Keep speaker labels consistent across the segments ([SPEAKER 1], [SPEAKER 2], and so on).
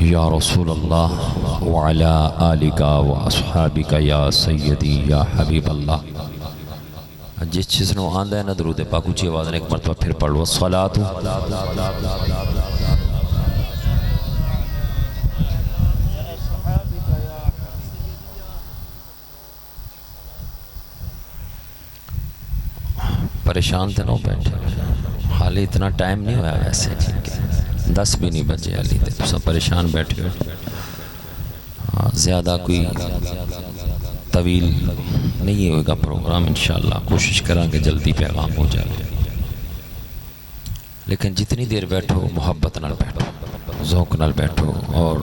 [SPEAKER 1] یا رسول اللہ وعلا آلکا و اصحابکا یا سیدی یا حبیب اللہ۔ جس چیز نو آندہ ہے نا درود پاک اونچی آواز نے ایک مرتبہ پھر پڑھ لو الصلاۃ پریشان تھے نو بیٹھے حالی اتنا ٹائم نہیں ہوا ویسے 10 بھی نہیں بجے علی تھے تو سب پریشان بیٹھے زیادہ کوئی طویل نہیں ہوگا پروگرام انشاءاللہ کوشش کریں کہ جلدی پیغام ہو جائے لیکن جتنی دیر بیٹھو محبت نال بیٹھو ذوق نال بیٹھو اور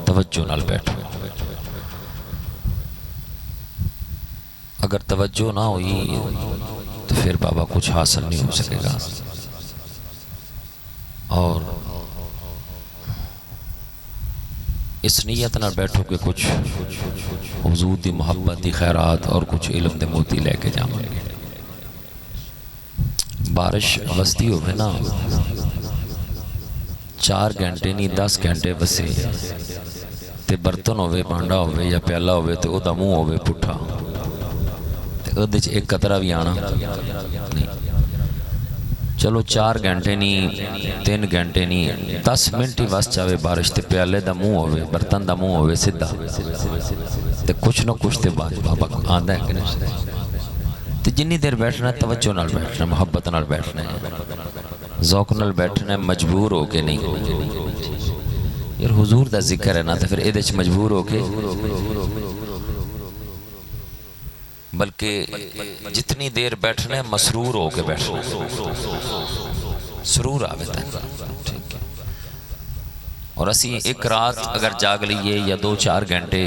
[SPEAKER 1] توجہ نال بیٹھو اگر توجہ نہ ہوئی تو پھر بابا کچھ حاصل نہیں ہو سکے گا اور اس نیت نہ بیٹھو کہ کچھ حضور دی محبت دی خیرات اور کچھ علم دے موتی لے کے جاؤں گے بارش وسطی ہوئے نا 4 گھنٹے نہیں 10 گھنٹے وسے تے برتن ہوئے بانڈا ہوئے یا پیالہ ہوئے تے او دا منہ ہوئے پٹھا تے او دے ایک قطرہ بھی آنا نہیں چلو 4 گھنٹے نہیں 3 گھنٹے نہیں 10 منٹ ہی وس چاہے بارش تے پیالے دا منہ ہوئے برتن دا منہ ہوئے سدھا تے کچھ نہ کچھ تے بابا آندہ ہے کہ نہیں تے جنی دیر بیٹھنا ہے توجہ نال بیٹھنا ہے محبت نال بیٹھنا ہے ذوق نال بیٹھنا ہے مجبور ہو کے نہیں یار حضور دا ذکر ہے نا تے پھر اے دے مجبور ہو کے بلکہ جتنی دیر بیٹھنے مسرور ہو کے بیٹھنے سرور آویتا ہے اور اسی ایک رات اگر جاگ لیے یا 2-4 گھنٹے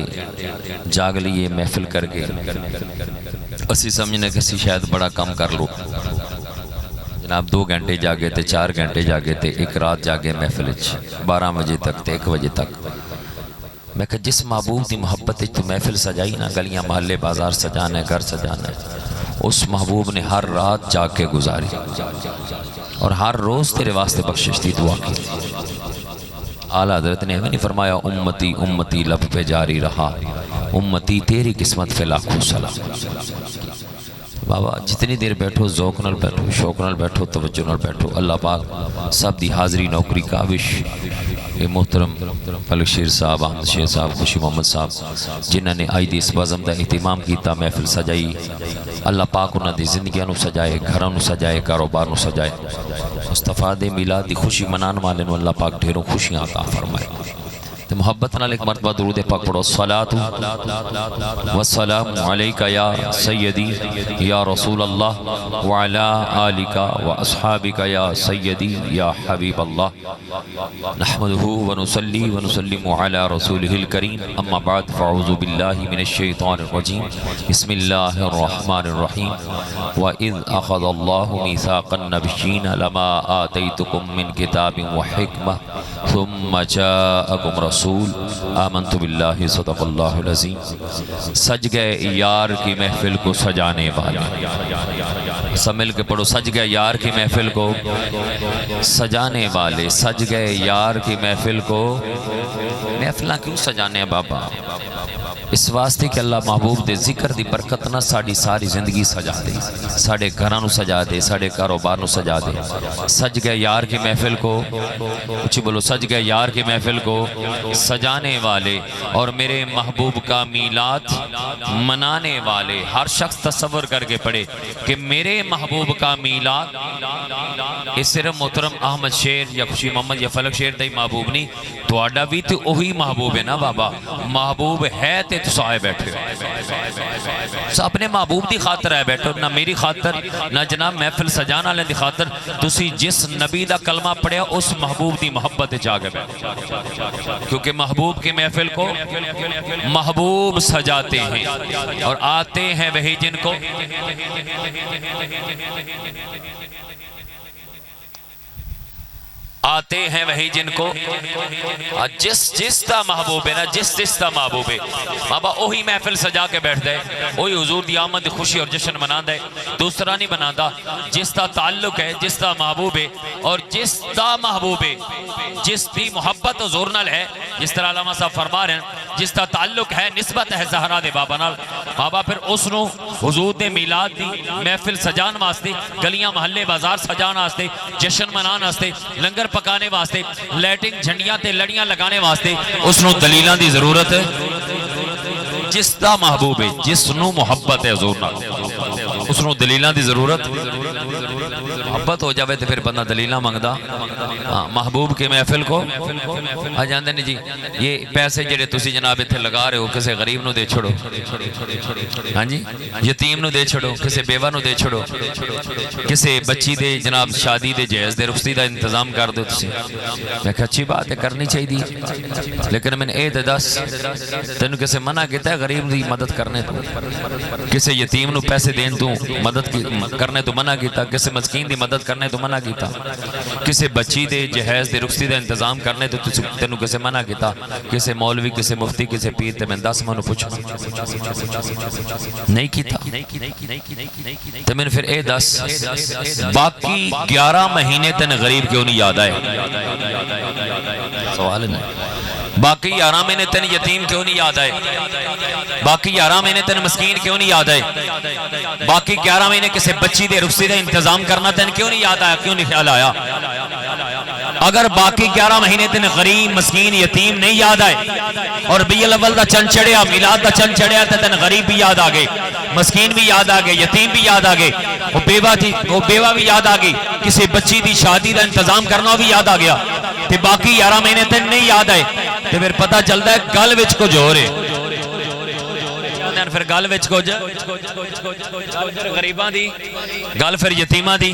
[SPEAKER 1] جاگ لیے محفل کر کے اسی سمجھنے کسی شاید بڑا کم کر لو جناب 2 گھنٹے جاگے تھے 4 گھنٹے جاگے تھے ایک رات جاگے محفل 12 بجے تک تے 1 بجے تک میں کہ جس محبوب دی محبت تو محفل سجائی نا گلیاں محلے بازار سجانا ہے گھر سجانا ہے اس محبوب نے ہر رات جاگ کے گزاری اور ہر روز تیرے واسطے بخشش دی دعا کی اعلیٰ حضرت نے ہمیں نہیں فرمایا امتی امتی لب پہ جاری رہا امتی تیری قسمت پہ لاکھوں سلام بابا جتنی دیر بیٹھو ذوق نال بیٹھو شوق نال بیٹھو توجہ نال بیٹھو اللہ پاک سب دی حاضری نوکری کاوش اے محترم فلک شیر صاحب احمد شیر صاحب خوشی محمد صاحب جنہوں نے آئی دی اس بزم دا اہتمام کیتا محفل سجائی اللہ پاک انہوں دی زندگیاں نو سجائے گھراں نو سجائے کاروبار نو سجائے مصطفیٰ دے میلاد دی خوشی منان والے نو اللہ پاک ڈھیروں خوشیاں عطا فرمائے تو محبت نال ایک مرتبہ درود پاک پڑھو الصلاۃ والسلام علیکہ یا سیدی یا رسول اللہ وعلا آلکہ واصحابکہ یا سیدی یا حبیب اللہ نحمدہ ونصلی ونسلم علی رسولہ الکریم اما بعد فاعوذ باللہ من الشیطان الرجیم بسم اللہ الرحمن الرحیم وَإِذْ أَخَذَ اللَّهُ مِيثَاقَ النَّبِيِّينَ لَمَا آتَيْتُكُم مِّن كِتَابٍ وَحِكْمَةٍ ثُمَّ جَاءَكُمْ رَسُولٌ آمَنْتُ بِاللَّهِ صدق اللہ العظیم سج گئے یار کی محفل کو سجانے والے سب مل کے پڑھو سج گئے یار کی محفل کو سجانے والے سج گئے یار کی محفل کو محفلہ کیوں سجانے ہیں بابا اس واسطے کہ اللہ محبوب دے ذکر دی برکت نہ ساڑی ساری زندگی سجا دے ساڑے گھرانو سجا دے ساڑے کاروبار نو سجا دے سج گئے یار کی محفل کو اچھی بولو سج گئے یار کی محفل کو سجانے والے اور میرے محبوب کا میلاد منانے والے ہر شخص تصور کر کے پڑھے کہ میرے محبوب کا میلاد اس صرف محترم احمد شیر یا خوشی محمد یا فلک شیر دائی محبوب نہیں تو آڈا بھی تو وہی محبوب ہے نا بابا محبوب ہے تے تو سائے بیٹھے سو اپنے محبوب دی خاطر ہے بیٹھو نہ میری خاطر نہ جناب محفل سجانا لیں دی خاطر تسی جس نبی دا کلمہ پڑھیا اس محبوب دی محبت جاگے بیٹھو کیونکہ محبوب کی محفل کو محبوب سجاتے ہیں اور آتے ہیں وہی جن کو آتے ہیں وہی جن کو جس دا محبوب ہے نا، جس دا محبوب ہے بابا وہی محفل سجا کے بیٹھ دے، وہی حضور دی آمد دی خوشی اور جشن منا دے، دوسرا نہیں بناتا۔ جس دا تعلق ہے، جس دا محبوب ہے، اور جس دا محبوب ہے، جس دی محبت حضور نال ہے، جس طرح علامہ صاحب فرما رہے ہیں جس دا تعلق ہے، نسبت ہے زہرا دے بابا نال، بابا پھر اس نو حضور دے میلاد دی محفل سجان واسطے، گلیاں محلے بازار سجان واسطے، جشن منان واسطے، لنگر پکانے واسطے، لائٹنگ جھنڈیاں تے لڑیاں لگانے واسطے اس نو دلیلاں دی ضرورت ہے۔ جس دا محبوب ہے، جس نو محبت ہے حضور نال، اس نو دلیلاں دی ضرورت۔ محبت ہو جاوے تو پھر بندہ دلیلاں مانگدا۔ محبوب کے محفل کو آ جاندے نے جی یہ پیسے جڑے تسی جناب اتنے لگا رہے ہو کسے غریب نو دے چھڑو، ہاں جی یتیم نو دے چھڑو، کسے بیوہ نو دے چھڑو، کسے بچی دے جناب شادی دے جہیز دے رخصتی دا انتظام کر دو تسی۔ میں کہا اچھی بات ہے، کرنی چاہیے، لیکن میں نے اے دس تینوں کسے منع کیتا ہے غریب دی مدد کرنے تو، کسے یتیم نو پیسے دین تو مدد کرنے تو منع کیتا، کسے مسکین دی مدد کرنے تو منع کیتا، کسے بچی دے جہیز دے رخصتی دا انتظام کرنے تو تینوں کسے منع کیتا، کسے مولوی کسے مفتی کسے پیر تے میں 10 منو پوچھو نہیں کیتا۔ تو میں نے پھر اے 10 باقی 11 مہینے تین غریب کیوں نہیں یاد آئے؟ سوال نہیں۔ باقی 11 مہینے تین یتیم کیوں نہیں یاد آئے؟ باقی 11 مہینے تین مسکین کیوں نہیں یاد آئے؟ باقی 11 مہینے کسے بچی دے رخصتی دا انتظام کرنا تین کیوں نہیں یاد آیا، کیوں نہیں خیال آیا؟ اگر باقی 11 مہینے تین غریب مسکین یتیم نہیں یاد آئے اور ربیع الاول دا چند چڑھیا، میلاد دا چند چڑھیا تو تین غریب بھی یاد آگئے، مسکین بھی یاد آگئے، یتیم بھی یاد آگئے، وہ بیوہ بھی یاد آگئی، کسی بچی دی شادی دا انتظام کرنا بھی یاد آگیا، تو باقی 11 مہینے تین نہیں یاد آئے، تو پھر پتہ چلتا ہے گل وچ کو جو رہے پھر گل وچ کو غریباں دی گل، پھر یتیماں دی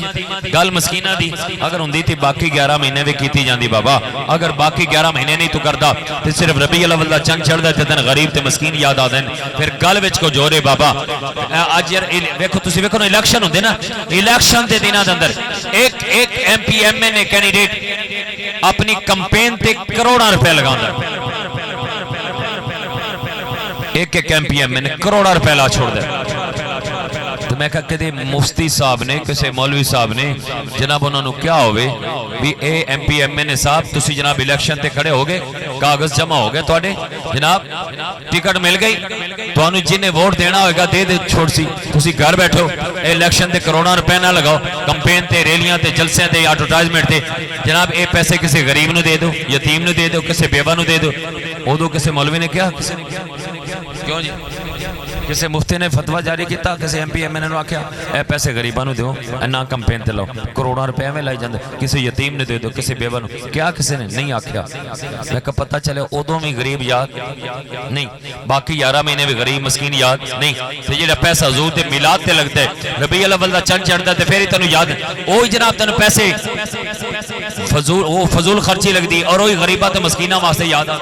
[SPEAKER 1] گل، مسکیناں دی اگر ہوندی تھی باقی 11 مہینے بھی کیتی جاندی بابا۔ اگر باقی 11 مہینے نہیں تو کردا تے صرف ربیع الاول دا چند چڑھدا تے تن غریب تے مسکین یاد آ دین، پھر گل وچ کو جوڑے بابا۔ اج یار ویکھو تسی ویکھو الیکشن ہوندے نا، الیکشن دے دناں دے اندر ایک M P M N A candidate اپنی کمپین تے کروڑاں روپے لگاندا، ایک ایم پی ایم نے کروڑا روپے لا چھوڑ دے۔ تو میں کہا کہ مفتی صاحب نے کسے مولوی صاحب نے جناب انہوں نے کیا ہوئے بھی اے ایم پی ایم نے صاحب تسی جناب الیکشن تے کھڑے ہو گئے، کاغذ جمع ہو گئے توڑے جناب، ٹکٹ مل گئی تو انہوں جنہیں ووٹ دینا ہوئے گا دے دے چھوڑ سی، تسی گھر بیٹھو الیکشن تے کروڑا روپے نہ لگاؤ، کمپین تے ریلیاں تے جلسے تے ایڈورٹائزمنٹ تے جناب اے پیسے کسے غریب نو دے دو، یتیم نو دے دو، کسے بیوہ نو دے دو۔ ادو کسے مولوی نے کیا، کسے نے کیا، کیوں جی کسے مفتی نے فتوہ جاری کیتا، کسے ایم پی ایم نے آکھیا اے پیسے غریباں نو دیو، نہ کمپین تے لاؤ، کروڑاں روپے میں لائی جاندے، کسے یتیم نے دے دو، کسے بیوہ نو، کیا کسے نے نہیں آکھیا۔ میں کہ پتہ چلے ادوں بھی غریب یاد نہیں، باقی 11 مہینے بھی غریب مسکین یاد نہیں، تے جڑا پیسہ حضور دے میلاد تے لگدا ہے، ربیع الاول دا چند چڑھدا تے پھر تینوں یاد اوہی جناب تینوں پیسے فضول خرچی لگدی اور وہی غریباں تے مسکیناں واسطے یاد آ۔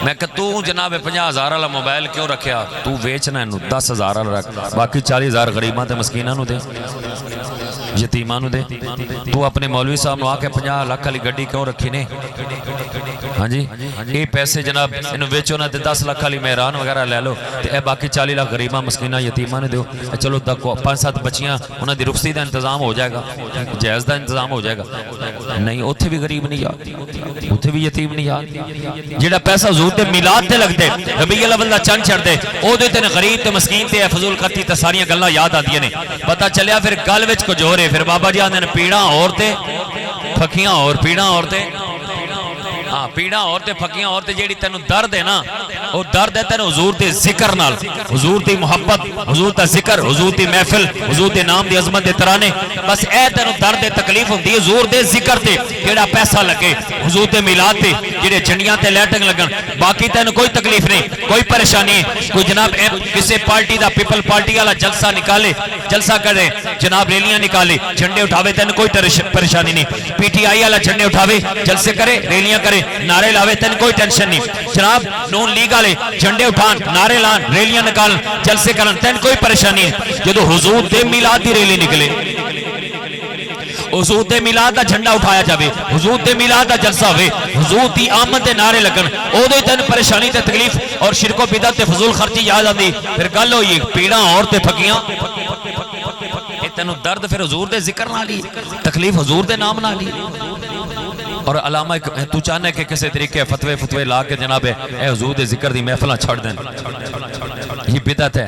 [SPEAKER 1] میں کہ تو جناب 50,000 والا موبائل کیوں رکھیا، تو ویچنا ہے 10,000 والا رکھ، باقی 40,000 غریباں تے مسکیناں نو دے، یتیماں نو دے۔ تو اپنے مولوی صاحب نو آ کے 50 لاکھ والی گڈی کیوں رکھی نے؟ ہاں جی یہ پیسے جناب انہوں ویچو نہ تے 10 لاکھ والی مہران وغیرہ لے لو تے اے باقی 40 لاکھ غریباں مسکیناں یتیماں نے دیو، چلو 5-7 بچیاں انہاں دی رخصتی دا انتظام ہو جائے گا، جہیز دا انتظام ہو جائے گا۔ نہیں اوتھے بھی غریب نہیں یاد، اوتھے بھی یتیم نہیں یاد، جڑا پیسہ حضور دے میلاد تے لگدے، ربیع الاول دا چند چڑھدے، او دے تے غریب تے مسکین تے فضول خرچی تے ساریاں گلاں یاد آندیاں نے۔ پتہ چلیا پھر گل وچ کو جوڑے، پھر بابا جی آندے نے پیڑاں اور تے پھکیاں اور، پیڑاں اور تے ہاں پیڑاں اور تے پھکیاں اور تے جیڑی تینوں درد ہے نا، وہ درد ہے تینوں حضور دے ذکر نال، حضور دی محبت، حضور دا ذکر، حضور دی محفل، حضور دے نام دی عظمت دے ترانے، بس اے تینوں درد تکلیف ہوندی ہے حضور دے ذکر تے جیڑا پیسہ لگے، حضور دے میلاد تے جیڑے جھنڈیاں تے لائٹنگ لگن، باقی تینوں کوئی تکلیف نہیں، کوئی پریشانی ہے۔ کوئی جناب کسی پارٹی دا پیپل پارٹی والا جلسہ نکالے، جلسہ کرے، جناب ریلیاں نکالے، جھنڈے اٹھاوے، تینوں کوئی پریشانی نہیں۔ پی ٹی آئی والا جھنڈے اٹھاوے، جلسے کرے، ریلیاں کرے، نعرے لاوے، تین کوئی ٹینشن نہیں۔ جناب نون لیگ والے جھنڈے اٹھان، نعرے لان، ریلیاں نکالن، جلسے کرن، تین کوئی پریشانی ہے۔ جدو حضور دے میلاد دی ریلی نکلے، حضور دے میلاد دا جھنڈا اٹھایا جاوے، حضور دے میلاد دا جلسہ ہوئے، حضور دی آمد دے نعرے لگن، او دے تن پریشانی تے تکلیف اور شرک و بدعت تے فضول خرچی یاد آندی، پھر گل ہوئی پیڑاں اور تے پھکیاں، تینوں درد پھر حضور دے ذکر نہ لی، تکلیف حضور دے نام نہ لی۔ اور علامہ تو چاہنا ہے کہ کسی طریقے فتوے لا کے جناب اے حضور دے ذکر دی محفلاں چھڑ دیں، یہ بدعت ہے،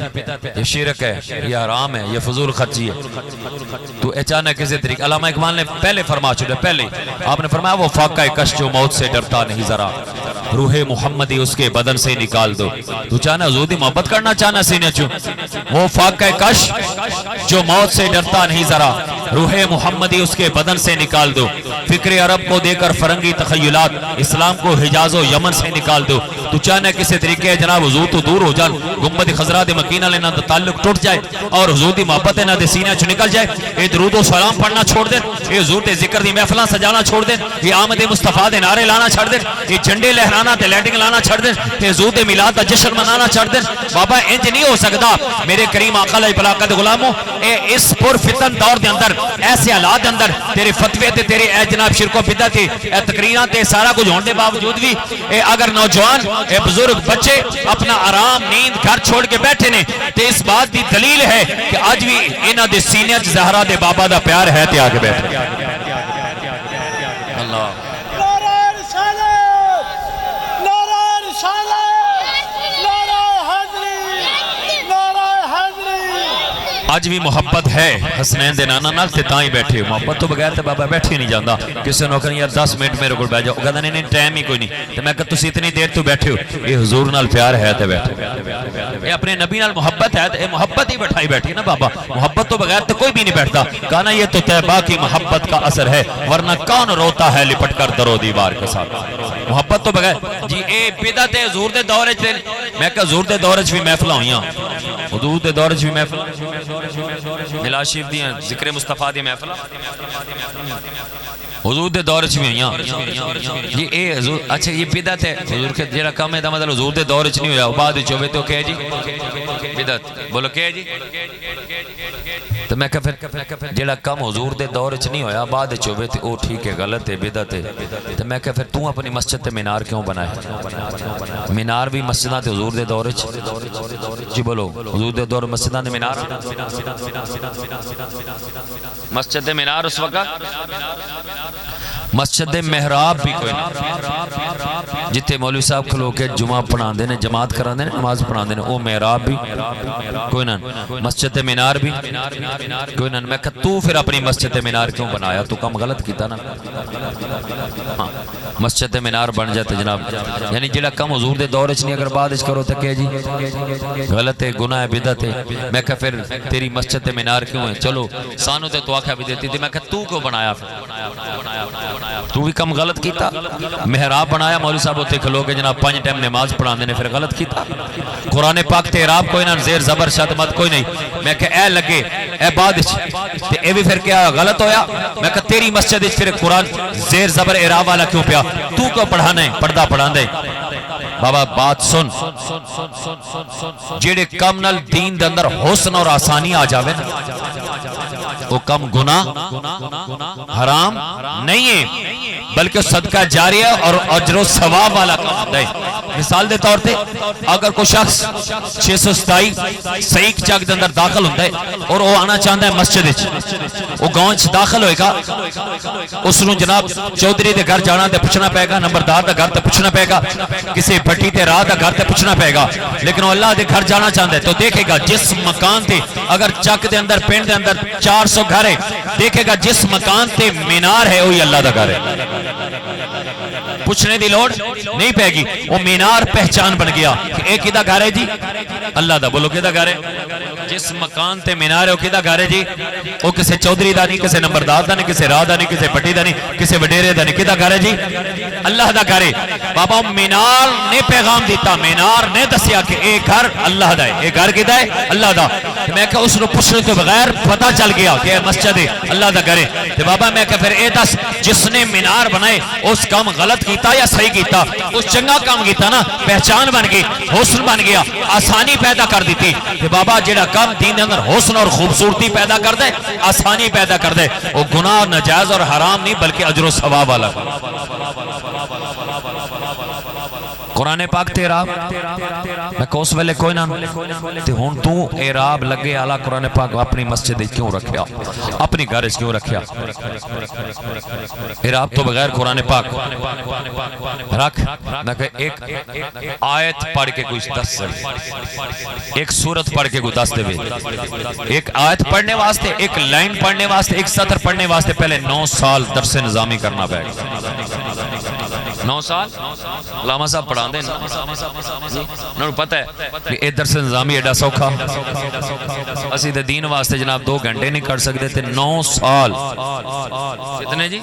[SPEAKER 1] یہ شرک ہے، یہ حرام ہے، یہ فضول خرچی ہے۔ تو اے چاہنا ہے کسی طریقے، علامہ اقبال نے پہلے فرما چھوڑے، پہلے آپ نے فرمایا وہ فاقہ کش جو موت سے ڈرتا نہیں ذرا، روح محمدی اس کے بدن سے نکال دو۔ تو چاہنا حضور دی محبت کرنا چاہنا سینے چوں، وہ فاقہ کش جو موت سے ڈرتا نہیں ذرا، روح محمدی اس کے بدن سے نکال دو، فکر عرب کو دے کر فرنگی تخیلات، اسلام کو حجاز و یمن سے نکال دو۔ تو چاہنا ہے کسی طریقے جناب حضور تو دور ہو جان، گنبد خضرا دے مکینہ لینا دا تعلق ٹوٹ جائے اور حضور دی محبت نہ دے سینہ چو نکل جائے، یہ درود و سلام پڑھنا چھوڑ دیں، یہ حضور دے ذکر دی محفلاں سجانا چھوڑ دیں، یہ آمد مصطفیٰ دے نعرے لانا چھڑ دیں، یہ جھنڈے لہرانا تے لیٹنگ لانا چھڑ دیں، یہ حضور دے میلاد دا جشن منانا چھڑ دیں۔ بابا انج نہیں ہو سکتا میرے کریم آقا علیہ بلاکت غلاموں، اس پر فتن دور دے اندر ایسے حالات دے اندر تیرے فتوے تے تیرے اے جناب شرک و بدعت اے تقریراں تے سارا کچھ ہونے دے باوجود بھی اے اگر نوجوان اے بزرگ بچے اپنا آرام نیند گھر چھوڑ کے بیٹھے نے تے اس بات دی دلیل ہے کہ آج بھی انہاں دے سینے وچ زہرا دے بابا دا پیار ہے تے آگے بیٹھے۔ اللہ آج بھی محبت ہے حسنین دے نانا نال تے تاں ہی بیٹھے ہو، محبت تو بغیر تے بابا بیٹھے نہیں جاندہ، کسی نے کہا یار 10 منٹ میرے کو بیٹھ جاؤ، کہتا نہیں ٹائم ہی کوئی نہیں، تو میں کہتا تسی اتنی دیر تو بیٹھے ہو، یہ حضور نال پیار ہے تے بیٹھے، یہ اپنے نبی نال محبت ہے، یہ محبت ہی بٹھائی بیٹھی نا بابا، محبت تو بغیر تو کوئی بھی نہیں بیٹھتا، کہنا یہ تو طیبہ کی محبت کا اثر ہے، ورنہ کون روتا ہے لپٹ کر درو دیوار کے ساتھ، محبت تو بغیر جی اے بدعت ہے حضور دے دور وچ، میں کہ حضور دے دور وچ بھی محفلاں ہوئیاں، حضور دے دور وچ بھی محفلاں، ملاد شریف دیاں ذکر مصطفیٰ دی محفل حضور دے دور وچ بھی ہوئیاں، یہ اے حضور اچھا یہ بدعت ہے، حضور کے جڑا کام ہے دا مطلب حضور دے دور وچ نہیں ہویا، بعد وچ ہوے تو کہ جی بدعت، بولو کہ جی، تو میں کہ پھر جڑا کام حضور دے دور وچ نہیں ہویا بعد وچ ہوے تے او ٹھیک ہے غلط ہے بدعت ہے، تو میں کہ پھر تو اپنی مسجد تے مینار کیوں بنائے؟ مینار بھی مسجداں تے حضور دے دور وچ جی بولو حضور دے دور مسجداں دے مینار، مسجد مینار اس وقت مسجد محراب بھی کوئی نہیں، جتے مولوی صاحب کھلو کے جمعہ پڑھان دینے جماعت کران دینے نماز پڑھان دینے او محراب بھی کوئی نہیں، مسجد مینار بھی کوئی نہیں۔ میں کہا تو پھر اپنی مسجد مینار کیوں بنایا؟ تو کم غلط کیتا نا، مسجد مینار بن جاتے جناب، یعنی جڑا کم حضور دے دور وچ نہیں اگر بعد وچ کرو تے کہ جی غلط ہے، گناہ ہے، بدعت ہے۔ میں کہا پھر تیری مسجد مینار کیوں ہے؟ چلو سانو تے تو آکھیا بھی دیتی تھی، میں کہا تو کیوں بنایا؟ پھر تو بھی کم غلط کیتا، محراب بنایا مولوی صاحب ہوتے کھلو کے جناب 5 ٹائم نماز پڑھان دینے، پھر غلط کیتا۔ قرآن پاک تے اعراب کوئی نہ، زیر زبر شد مت کوئی نہیں، میں کہ اے لگے اے بعد تے اے بھی پھر کیا غلط ہویا؟ میں کہ تیری مسجد پھر قرآن زیر زبر اعراب والا کیوں پیا؟ تو کو پڑھانا ہے، پردہ پڑھان دے بابا بات سن، جیڑے کم نال دین دے اندر حسن اور آسانی آ جاوے نا وہ کم گناہ حرام نہیں ہے بلکہ صدقہ جاریہ اور اجر و ثواب والا کام ہوتا ہے۔ مثال دے طور تے اگر کوئی شخص 627 سعیق چک دے اندر داخل ہوتا ہے اور وہ آنا چاہتا ہے مسجد وچ، وہ گاؤں وچ داخل ہوئے گا، اس نوں جناب چودھری دے گھر جانا تے پوچھنا پے گا، نمبردار دا گھر تے پوچھنا پے گا، کسی بھٹی تے راہ دا گھر تے پوچھنا پے گا، لیکن وہ اللہ دے گھر جانا چاہتا ہے تو دیکھے گا جس مکان تے اگر چک دے اندر پنڈ دے اندر 400 گھر ہے، دیکھے گا جس مکان تے مینار ہے وہی اللہ دا گھر ہے، پوچھنے دی لوڑ نہیں پے گی، وہ مینار پہچان بن گیا کہ ایک کدا گھر ہے جی اللہ دا، بولو کدا گھر ہے؟ جس مکان تے مینار ہے وہ کدا گھر ہے جی؟ وہ کسی چودھری دا نہیں، کسی نمبردار دا نہیں، کسی راہ دا نہیں، کسی بٹی دا نہیں، کسی وڈیرے دا نہیں، کدا گھر ہے جی؟ اللہ دا گھر ہے۔ بابا مینار نے پیغام دیتا، مینار نے دسیا کہ اے گھر اللہ دا ہے، اے گھر کدا ہے؟ اللہ دا۔ میں کہ اس نے پوچھنے کے بغیر پتہ چل گیا کہ مسجد ہے اللہ دا گھر ہے، تو بابا میں کہ پھر اے دس جس نے مینار بنائے اس کام غلط کیتا یا صحیح کیتا؟ اس چنگا کام کیتا نا، پہچان بن گئی، حسن بن گیا، آسانی پیدا کر دیتی۔ کہ بابا جڑا کم دین اندر حسن اور خوبصورتی پیدا کر دے، آسانی پیدا کر دے، وہ گناہ ناجائز اور حرام نہیں بلکہ اجر و ثواب والا۔ قرآن پاک تے اعراب میں کوس ویلے کوئی نہ تے ہن تو اعراب لگے اعلیٰ قرآن پاک اپنی مسجد کیوں رکھیا، اپنی گھر کیوں رکھیا؟ اعراب تو بغیر قرآن پاک رکھ نہ کہ ایک آیت پڑھ کے کوئی دس دے، ایک سورت پڑھ کے کوئی دس دے، ایک آیت پڑھنے واسطے، ایک لائن پڑھنے واسطے، ایک سطر پڑھنے واسطے پہلے 9 سال درس نظامی کرنا پڑے گا۔ 9 سال علامہ صاحب پڑھا دیں، انہوں نے پتہ ہے کہ یہ درس نظامی ایڈا سوکھا، اسی دے دین واسطے جناب 2 گھنٹے نہیں کر سکتے تھے، 9 سال کتنے جی؟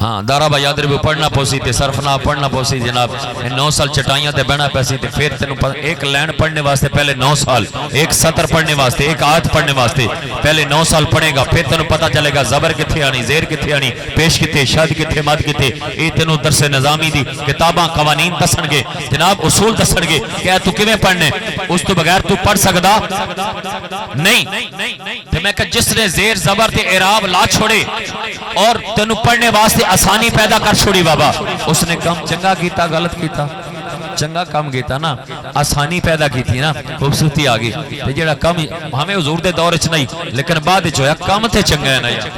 [SPEAKER 1] ہاں دارہ با یاد ربو پڑھنا پوسی تھے، صرفنا پڑھنا پوسی جناب، 9 سال چٹائیاں تے بہنا پیسی تھے، پھر تینوں ایک لائن پڑھنے واسطے پہلے 9 سال، ایک سطر پڑھنے واسطے، ایک آیت پڑھنے واسطے پہلے 9 سال پڑھے گا، پھر تینوں پتہ چلے گا زبر کتھے آنی، زیر کتھے آنی، پیش کتھے، شد کتھے، مد کتھے، یہ تینوں درس نظامی دی کتاباں قوانین دسن گے، جناب اصول دسن گے کہ تو کیویں پڑھنے، اس تو بغیر تو پڑھ سکدا نہیں۔ تے میں کہ جس نے زیر زبر تے اعراب لا چھوڑے اور تینوں پڑھنے واسطے آسانی پیدا کر چھوڑی بابا، اس نے کم چنگا کیتا غلط کیتا؟ چنگا کم کیتا نا، آسانی پیدا کی تھی نا، خوبصورتی آگئی تے جڑا کم ہمیں حضور دے دور وچ نہیں لیکن بعد وچ ہویا کم تے چنگا ہے نا یار،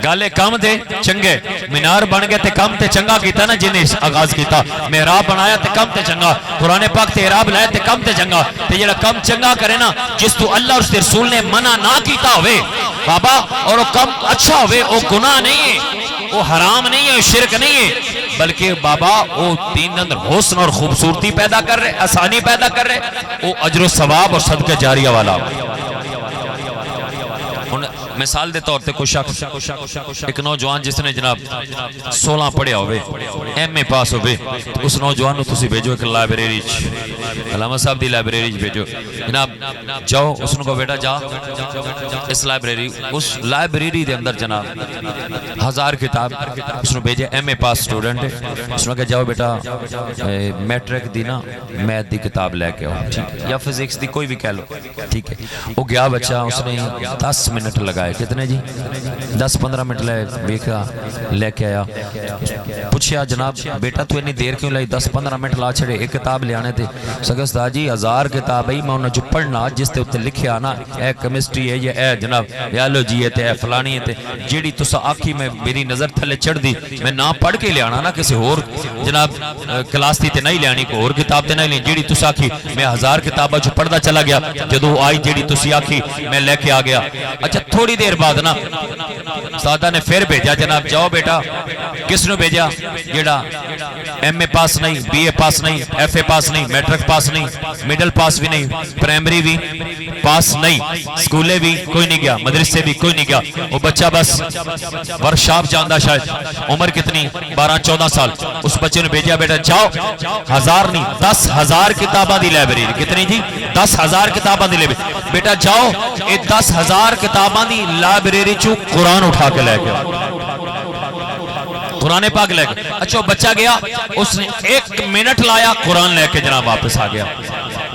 [SPEAKER 1] گالے کم تے چنگے، مینار بن گئے تے کم تے چنگا کیتا نا جنہیں آغاز کیتا، محراب بنایا تے کم تے چنگا، قرآن پاک تے اعراب لائے تے کم تے چنگا، تے جڑا کم چنگا کرے نا جس تو اللہ اور اس کے رسول نے منع نہ کیتا ہوئے بابا، اور وہ کم اچھا ہوئے، وہ گناہ نہیں ہے، وہ حرام نہیں ہے، شرک نہیں ہے، بلکہ بابا وہ دین اندر حسن اور خوبصورتی پیدا کر رہے، آسانی پیدا کر رہے، وہ اجر و ثواب اور صدقہ جاریہ والا۔ مثال دے طور تے کوئی شخص ایک نوجوان جس نے جناب 16 پڑھیا ہوئے، ایم اے پاس ہوئے، اس نوجوان نو تسی بھیجو ایک لائبریری علامہ صاحب دی لائبریری بھیجو، جناب جاؤ اس کو بیٹا جا اس لائبریری دے اندر جناب 1000 کتاب اس نے بھیجے، ایم اے پاس سٹوڈنٹ ہے، اس نے کہا جاؤ بیٹا میٹرک دی نا میتھ دی کتاب لے کے آؤ یا فزکس دی کوئی بھی کہہ لو، ٹھیک ہے۔ وہ گیا بچہ، اس نے 10 منٹ لگائے، کتنے جی 10-15 منٹ لے کے آیا، پوچھیا جناب بیٹا تو اتنی دیر کیوں لائی، 10-15 منٹ لا چھڑے، ایک کتاب لے آنے تھے، سکھا استاد جی 1000 کتاب ہے، میں انہوں جو پڑھنا جس تے اتنے لکھیا نا اے کیمسٹری ہے یا اے جناب بیالوجی ہے تے اے فلانی ہے تے جیڑی تسا آکھی میں میری نظر تھلے چڑھ دی، میں نہ پڑھ کے لے آنا نا کسی اور جناب کلاس تے نہیں لے آنی، کوئی اور کتاب تے نہیں لے، جیڑی تسا آکھی میں 1000 کتابہ جو پڑھدا چلا گیا، جدو آئی جیڑی تسی آکھی میں لے کے آ گیا۔ اچھا تھوڑی دیر بعد نا سادہ نے پھر بھیجا، جناب جاؤ بیٹا، کس نے بھیجا؟ جیڑا ایم اے پاس نہیں، بی اے پاس نہیں، ایف اے پاس نہیں، میٹرک پاس نہیں، میڈل پاس بھی نہیں، پرائمری بھی پاس نہیں، سکولے بھی کوئی نہیں گیا، مدرسے بھی کوئی نہیں گیا، وہ بچہ بس ورکشاپ جاندہ، شاید عمر کتنی 12-14 سال، اس بچے نے بھیجا بیٹا جاؤ 1000 نہیں 10,000 کتابہ دی لائبریری، کتنی جی 10,000 کتابہ دی لائبریری، بیٹا جاؤ یہ 10,000 کتابہ دی لائبریری چو قرآن اٹھا کے لے گیا، قرآن پاک لے گیا۔ اچھا بچہ گیا، اس نے 1 منٹ لایا قرآن لے کے جناب واپس آ گیا۔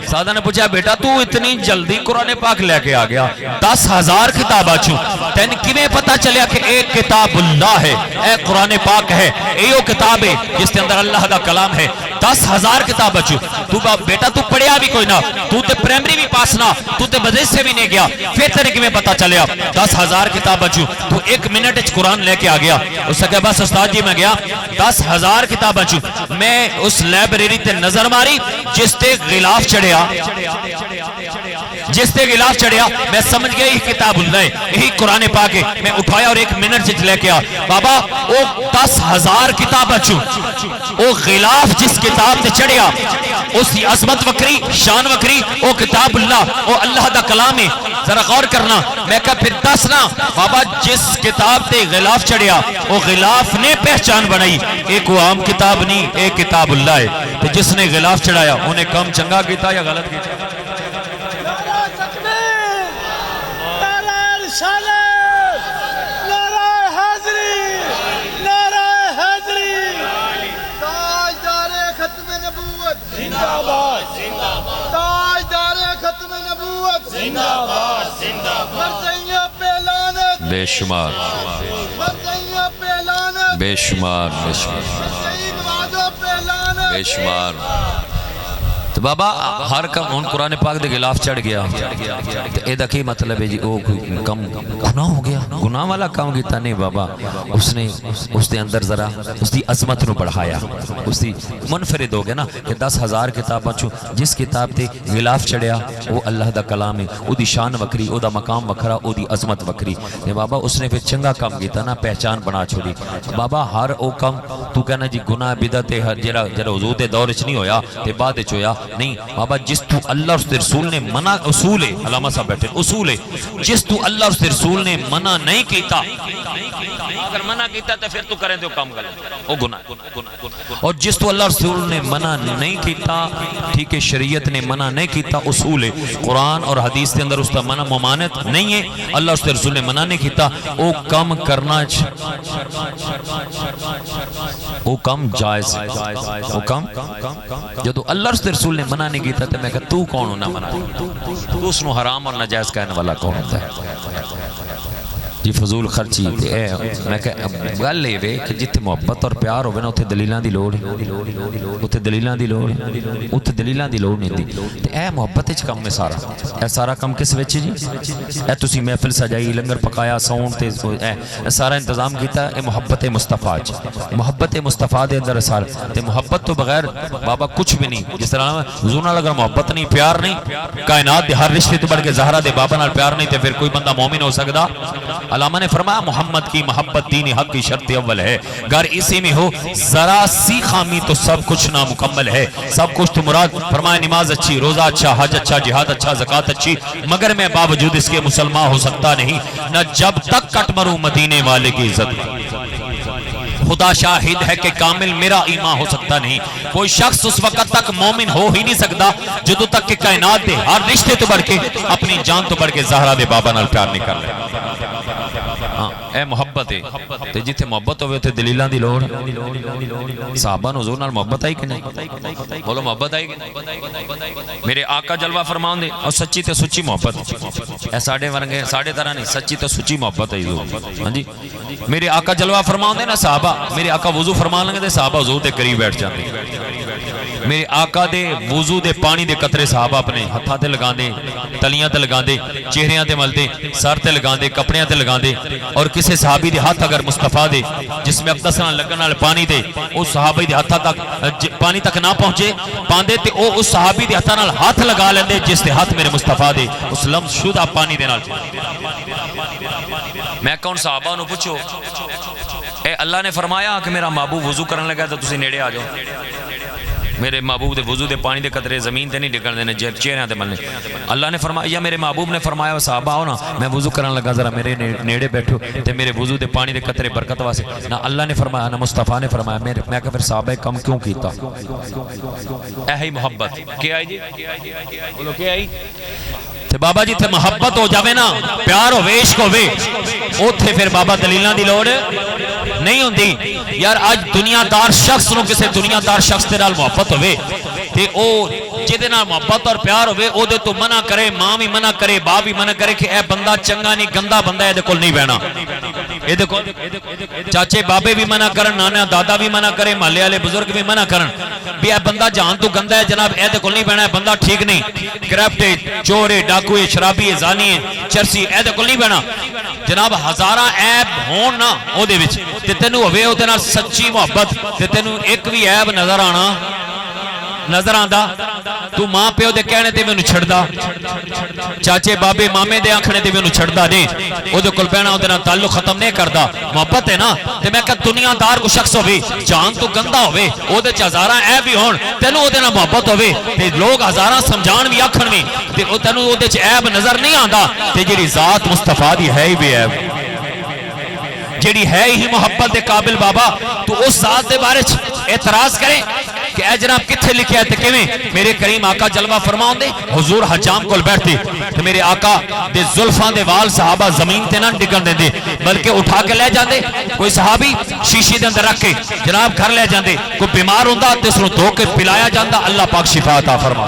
[SPEAKER 1] سادہ نے پوچھا بیٹا تو اتنی جلدی قرآن پاک لے کے آ گیا، 10,000 کتابہ چوں تین کیویں پتا چلیا کہ ایک کتاب اللہ ہے، اے قرآن پاک ہے، ایو کتاب ہے جس کے اندر اللہ دا کلام ہے، 10,000 کتاب بچو، تو بیٹا تو پڑھیا بھی کوئی نہ، تو تے پرائمری بھی پاس نہ، تو تے مدرسے بھی نہیں گیا، پھر تیرے کی میں پتا چلیا 10,000 کتاب بچو، تو 1 منٹ اچ قرآن لے کے آ گیا۔ اس سے کہا بس استاد جی میں گیا 10,000 کتاب بچو، میں اس لائبریری تے نظر ماری جس تے غلاف چڑھیا، جس تے غلاف چڑھیا میں سمجھ گیا یہ کتاب اللہ ہے، یہی قرآن پاک ہے، میں اٹھایا اور 1 منٹ سے لے کے آ بابا وہ 10,000 کتاب بچو، وہ غلاف جس کتاب تے چڑھیا اس کی عظمت وکری، شان وکری، وہ کتاب اللہ، وہ اللہ دا کلام ہے، ذرا غور کرنا۔ میں کہا پھر 10 نا بابا جس کتاب تے غلاف چڑھیا وہ غلاف نے پہچان بنائی، ایک وہ عام کتاب نہیں، ایک کتاب اللہ ہے، تو جس نے غلاف چڑھایا انہیں کم چنگا کیتا یا غلط کیتا؟
[SPEAKER 2] تاجدار زندہ باد زندہ باد مرزیہ پہ لعنت
[SPEAKER 1] بے شمار
[SPEAKER 2] مرزیہ پہ لعنت
[SPEAKER 1] بے شمار بے شمار
[SPEAKER 2] شہید وعدوں پہ لعنت
[SPEAKER 1] بے شمار تو بابا ہر کم ان قرآن پاک دے غلاف چڑھ گیا تو اے دا کی مطلب ہے جی او کم گناہ ہو گیا گناہ والا کام کیتا نہیں بابا اس نے اس دے اندر ذرا اس دی عظمت نو بڑھایا اس دی منفرد ہو گیا نا کہ 10,000 کتاباں چو جس کتاب تے غلاف چڑھیا وہ اللہ دا کلام ہے او دی شان وکری او دا مقام وکرا او دی عظمت وکری تے بابا اس نے پھر چنگا کام کیتا نا پہچان بنا چھوڑی بابا ہر او کم تو کہنا جی گناہ بدعت جڑا حضور دے دور وچ نہیں ہویا تے بعد وچ ہویا نہیں بابا جس تو اللہ اور اس کے رسول نے منع اصول ہے علامہ صاحب بیٹھے اصول ہے جس تو اللہ اور اس کے رسول نے منع نہیں کیتا اگر منع کیتا تو پھر تو کریں تو کام غلط وہ گناہ اور جس تو اللہ اور رسول نے منع نہیں کیتا ٹھیک ہے شریعت نے منع نہیں کیتا اصول ہے قرآن اور حدیث کے اندر اس کا منع ممانعت نہیں ہے اللہ اور اس کے رسول نے منع نہیں کیتا وہ کم کرنا وہ کم جائز وہ کم جدو اللہ اور اس کے رسول نے منع نہیں کیتا تو میں کہا تو کون ہونا منع تو اس نو حرام اور نجائز کہنے والا کون ہوتا ہے جی فضول خرچی میں کہا گل لے وے کہ جتے محبت اور پیار ہوئے نا اتھے دلیلان دی لوڑ اتھے دلیلان دی لوڑ اتھے دلیلان دی لوڑ نہیں دی تے اے محبت اچھ کم میں سارا اے سارا کم کس وچ جی اے تسی محفل سجائی لنگر پکایا ساؤنڈ تے اے سارا انتظام کیتا اے محبت مصطفیٰ محبت مصطفیٰ دے اندر سارا تے محبت تو بغیر بابا کچھ بھی نہیں جس طرح حضور نال اگر محبت نہیں پیار نہیں کائنات دے ہر رشتے تو بڑھ کے زہرا دے بابا نال پیار نہیں تے پھر کوئی بندہ مومن ہو سکدا علامہ نے فرمایا محمد کی محبت دین حق کی شرط اول ہے گر اسی میں ہو ذرا سی خامی تو سب کچھ نامکمل ہے سب کچھ تو مراد فرمایا نماز اچھی روزہ اچھا حج اچھا جہاد اچھا زکوٰۃ اچھی مگر میں باوجود اس کے مسلمان ہو سکتا نہیں نہ جب تک کٹ مروں مدینے والے کی عزت خدا شاہد ہے کہ کامل میرا ایمان ہو سکتا نہیں کوئی شخص اس وقت تک مومن ہو ہی نہیں سکتا جدو تک کہ کائنات دے ہر رشتے تو بڑھ کے اپنی جان تو بڑھ کے زہرا دے بابا نال پیار نہیں کر لے اے محبت ہے تے جتھے محبت ہوئے تھے دلیلان دی لوڑ صحابہ حضور نال محبت آئی کہ نہیں بولو محبت آئی کہ نہیں میرے آقا جلوہ فرمان دے اور سچی تے سچی محبت اے ساڑھے ورنگے ساڑھے طرح نہیں سچی تے سچی محبت ہے ہاں جی میرے آقا جلوہ فرمان دے نا صحابہ میرے آقا وضو فرمان لگے دے صحابہ حضور دے قریب بیٹھ جاندے میرے آقا دے وضو دے پانی دے قطرے صحابہ اپنے ہتھاں تے لگان دے تلیاں تے لگان دے چہریاں تے مل دے سر تے لگان دے کپڑیاں تے لگان دے اور کسے صحابی دے ہاتھ اگر مصطفیٰ دے جس میں اقدس نال لگن نال پانی دے اس صحابی دے ہاتھاں تک پانی تک نہ پہنچے پاندے تے او اس صحابی دے ہاتھاں نال ہاتھ لگا لیندے جس دے ہاتھ میرے مصطفیٰ دے اس لمس شدہ پانی دے نال میں کون صحابہ نو پوچھو اے اللہ نے فرمایا کہ میرا محبوب وضو کرنے لگا تو تسی نیڑے آ جاؤ میرے محبوب دے وضو دے پانی دے قطرے زمین تے نہیں ڈگن دینے چہرے تے ملنے اللہ نے فرمایا یا میرے محبوب نے فرمایا صحابہ آؤ نا میں وضو کرنے لگا ذرا میرے نیڑے بیٹھو تے میرے وضو دے پانی دے قطرے برکت واسے نہ اللہ نے فرمایا نہ مصطفیٰ نے فرمایا میں کہا پھر صحابہ کم کیوں کیتا اے ہی محبت کیا آئی جی بولو کیا آئی تے بابا جی تے محبت ہو جاوے نا پیار ہو عشق ہوے اوتھے پھر بابا دلیلاں دی لوڑ نہیں ہوندی یار آج دنیا دار شخص نو کسے دنیا دار شخص تے نال محبت ہوے تے او جدے نال محبت اور پیار ہوے او دے تو منع کرے ماں بھی منع کرے باپ بھی منع کرے کہ اے بندہ چنگا نہیں گندا بندہ اے دے کول نہیں بہنا اے دے کول چاچے بابے بھی منع کرن نانا دادا بھی منع کرے محلے والے بزرگ بھی منع کرن بھی اے بندہ جہان تو گندا ہے جناب اے دے کول نہیں بہنا ہے بندہ ٹھیک نہیں کرپٹ ہے چور ہے ڈاکو ہے شرابی ہے زانی ہے چرسی اے دے کول نہیں بہنا جناب ہزاراں عیب ہون نا او دے وچ تے تینوں ہوے او دے نال سچی محبت تے تینوں ایک بھی عیب نظر آنا نظر آندا تو ماں پیو دے کہنے تے مینوں چھڑدا چاچے بابے مامے دے آکھنے تے مینوں چھڑدا نہیں او دے کول بہنا او دے نال تعلق ختم نہیں کردا محبت ہے نا تے میں کہ دنیا دار کو شخص ہوے جان تو گندا ہوے او دے چ ہزاراں عیب بھی ہون تینوں او دے نال محبت ہوے تے لوگ ہزاراں سمجھان بھی آکھن بھی تے او تینوں او دے چ عیب نظر نہیں آندا تے جڑی ذات مصطفیٰ دی ہے ہی بے عیب جڑی ہے ہی محبت دے قابل بابا تو اس ذات دے بارے اعتراض کریں کہ اے جناب کتھے لکھے ہے تے کیویں میرے کریم آقا جلوہ فرماؤں دے حضور حجام کول بیٹھتے تے میرے آقا دے زلفاں دے وال صحابہ زمین تے نہ ڈگن دے بلکہ اٹھا کے لے جاندے کوئی صحابی شیشے دے اندر رکھ کے جناب گھر لے جاندے کوئی بیمار ہوندا تے اس نوں دھو کے پلایا جاندا اللہ پاک شفا عطا فرما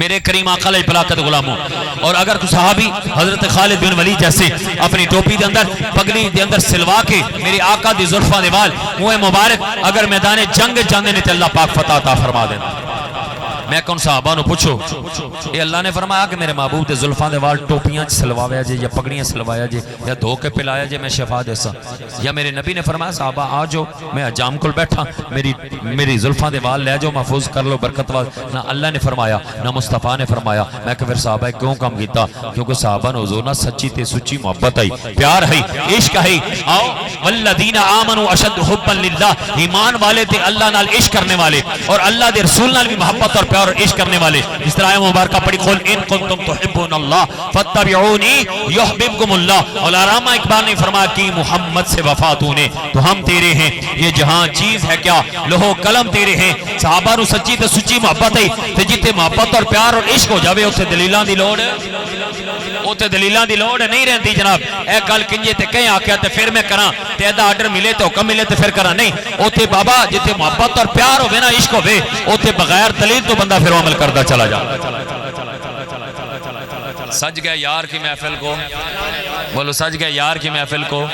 [SPEAKER 3] میرے کریم آقا علیہ پلاکت غلاموں، اور اگر کوئی صحابی حضرت خالد بن ولید جیسے اپنی ٹوپی دے اندر پگڑی دے اندر سلوا کے میرے آقا دی زلفاں دے وال منہ مبارک اگر میدان جنگ جاندے نے تے اللہ پاک فتح عطا فرما دینا۔ میں کون صحابہ نو پوچھو، اے اللہ نے فرمایا کہ میرے محبوب دے زلفاں دے وال ٹوپیاں سلوایا جے یا پگڑیاں سلوایا جے یا دھو کے پلایا جے میں شفا دیسا، یا میرے نبی نے فرمایا صحابہ آ جاؤ میں حجام کول بیٹھا میری زلفاں دے وال لے جاؤ محفوظ کر لو برکت وال۔ نہ اللہ نے فرمایا نہ مصطفیٰ نے فرمایا۔ میں کہ پھر صحابہ کیوں کام کیتا؟ کیونکہ صحابہ نے حضور نہ سچی تے سچی محبت ہے، پیار ہے، عشق ہے۔ آؤ والذین آمنوا اشد حبا للہ، ایمان والے تے اللہ نال عشق کرنے والے اور اللہ دے رسول نال بھی محبت اور پیار اور عشق کرنے والے۔ اس طرح مبارکہ پڑھی قل ان کنتم تحبون اللہ فاتبعونی یحببکم اللہ۔ اور علامہ اقبال نے فرمایا کہ محمد سے وفا تو نے تو ہم تیرے ہیں، یہ جہاں چیز ہے کیا لوہو قلم تیرے ہیں۔ صحابہ نو سچی تے سچی محبت ہے تے جتے محبت اور پیار اور عشق ہو جاوے اسے دلیلاں دی لوڑ نہیں رہتی جناب۔ اے گل کنجے تے کہیں آکھیا تے پھر میں کراں تے ایدا آرڈر ملے تے حکم ملے تے پھر کراں نہیں۔ اوتے بابا جتے محبت اور پیار ہوے نا عشق ہوے اوتے بغیر دلیل تو بندہ پھر عمل کرتا چلا جا۔ سج گئے یار کی محفل کو، بولو سج گئے یار کی محفل کو،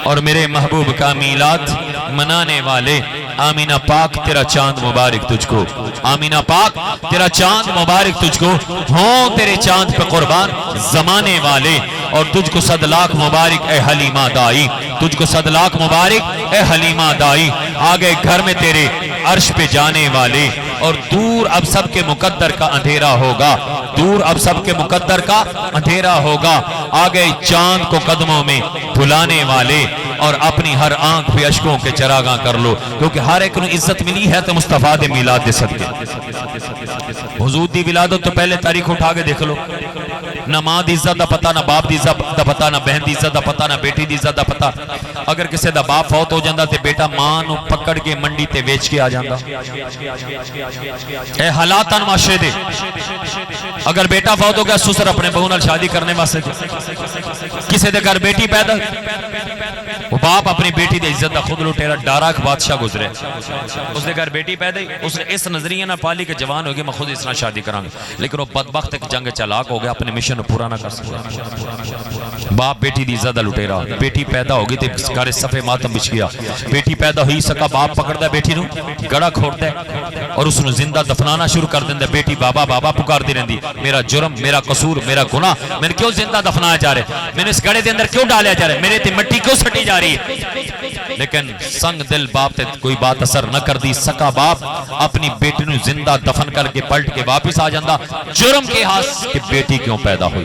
[SPEAKER 3] اور میرے محبوب کا میلاد منانے والے آمینہ پاک تیرا چاند مبارک تجھ کو، آمینہ پاک تیرا چاند مبارک تجھ کو، ہوں تیرے چاند پہ قربان زمانے والے، اور تجھ کو صد لاکھ مبارک اے حلیمہ دائی، تجھ کو صد لاکھ مبارک اے حلیمہ دائی۔ آگے گھر میں تیرے عرش پہ جانے والے، اور دور اب سب کے مقدر کا اندھیرا ہوگا، دور اب سب کے مقدر کا اندھیرا ہوگا۔ آگے چاند کو قدموں میں بھلانے والے، اور اپنی ہر آنکھ پہ اشکوں کے چراغاں کر لو، کیونکہ ہر ایک نو عزت ملی ہے تو مصطفیٰ دے میلاد دے صدقے۔ حضور دی ولادت تو پہلے تاریخ اٹھا کے دیکھ لو، نہ ماں دی عزت دا پتہ، نہ باپ دی عزت دا پتہ، نہ بہن دی عزت دا پتہ، نہ بیٹی دی عزت دا پتہ۔ اگر کسی دا باپ فوت ہو جاندہ تے بیٹا ماں نو پکڑ کے منڈی تے بیچ کے آ جاندہ۔ اے حالاتاً معاشرے دے، اگر بیٹا فوت ہو گیا سسر اپنے بہو نال شادی کرنے واسطے، کسی دے گھر بیٹی پیدا وہ باپ اپنی بیٹی دے عزت دا خود لٹیرا ڈاراک بادشاہ گزرے، اس دے گھر بیٹی پیدا ہی اس نے اس نظریہ نہ پالی کہ جوان ہوگی میں خود اس نہ شادی کرانگا، لیکن وہ بدبخت ایک جنگ چلاک ہو گیا، اپنے مشن پورا نہ کر سکتا۔ باپ بیٹی دی عزت دا لٹیرا، بیٹی پیدا ہوگی تے گھر صفے ماتم بچ گیا، بیٹی پیدا ہوئی سکا باپ پکڑدا بیٹی نو گڑا کھوڑتا ہے اور اس نو زندہ دفنانا شروع کر دیندا، بیٹی بابا بابا پکار دی رہندی، میرا جرم، میرا قصور، میرا گناہ، میں نے کیوں زندہ دفنایا جا رہے، میں نے اس گڑے دے اندر کیوں ڈالیا جا رہے، میرے تے مٹی کیوں سٹی جا رہی ہے۔ لیکن سنگ دل باپ تے کوئی بات اثر نہ کر دی، سکا باپ اپنی بیٹی نو زندہ دفن کر کے پلٹ کے واپس آ جاندہ، جرم کے ہاتھ کہ بیٹی کیوں پیدا ہوئی۔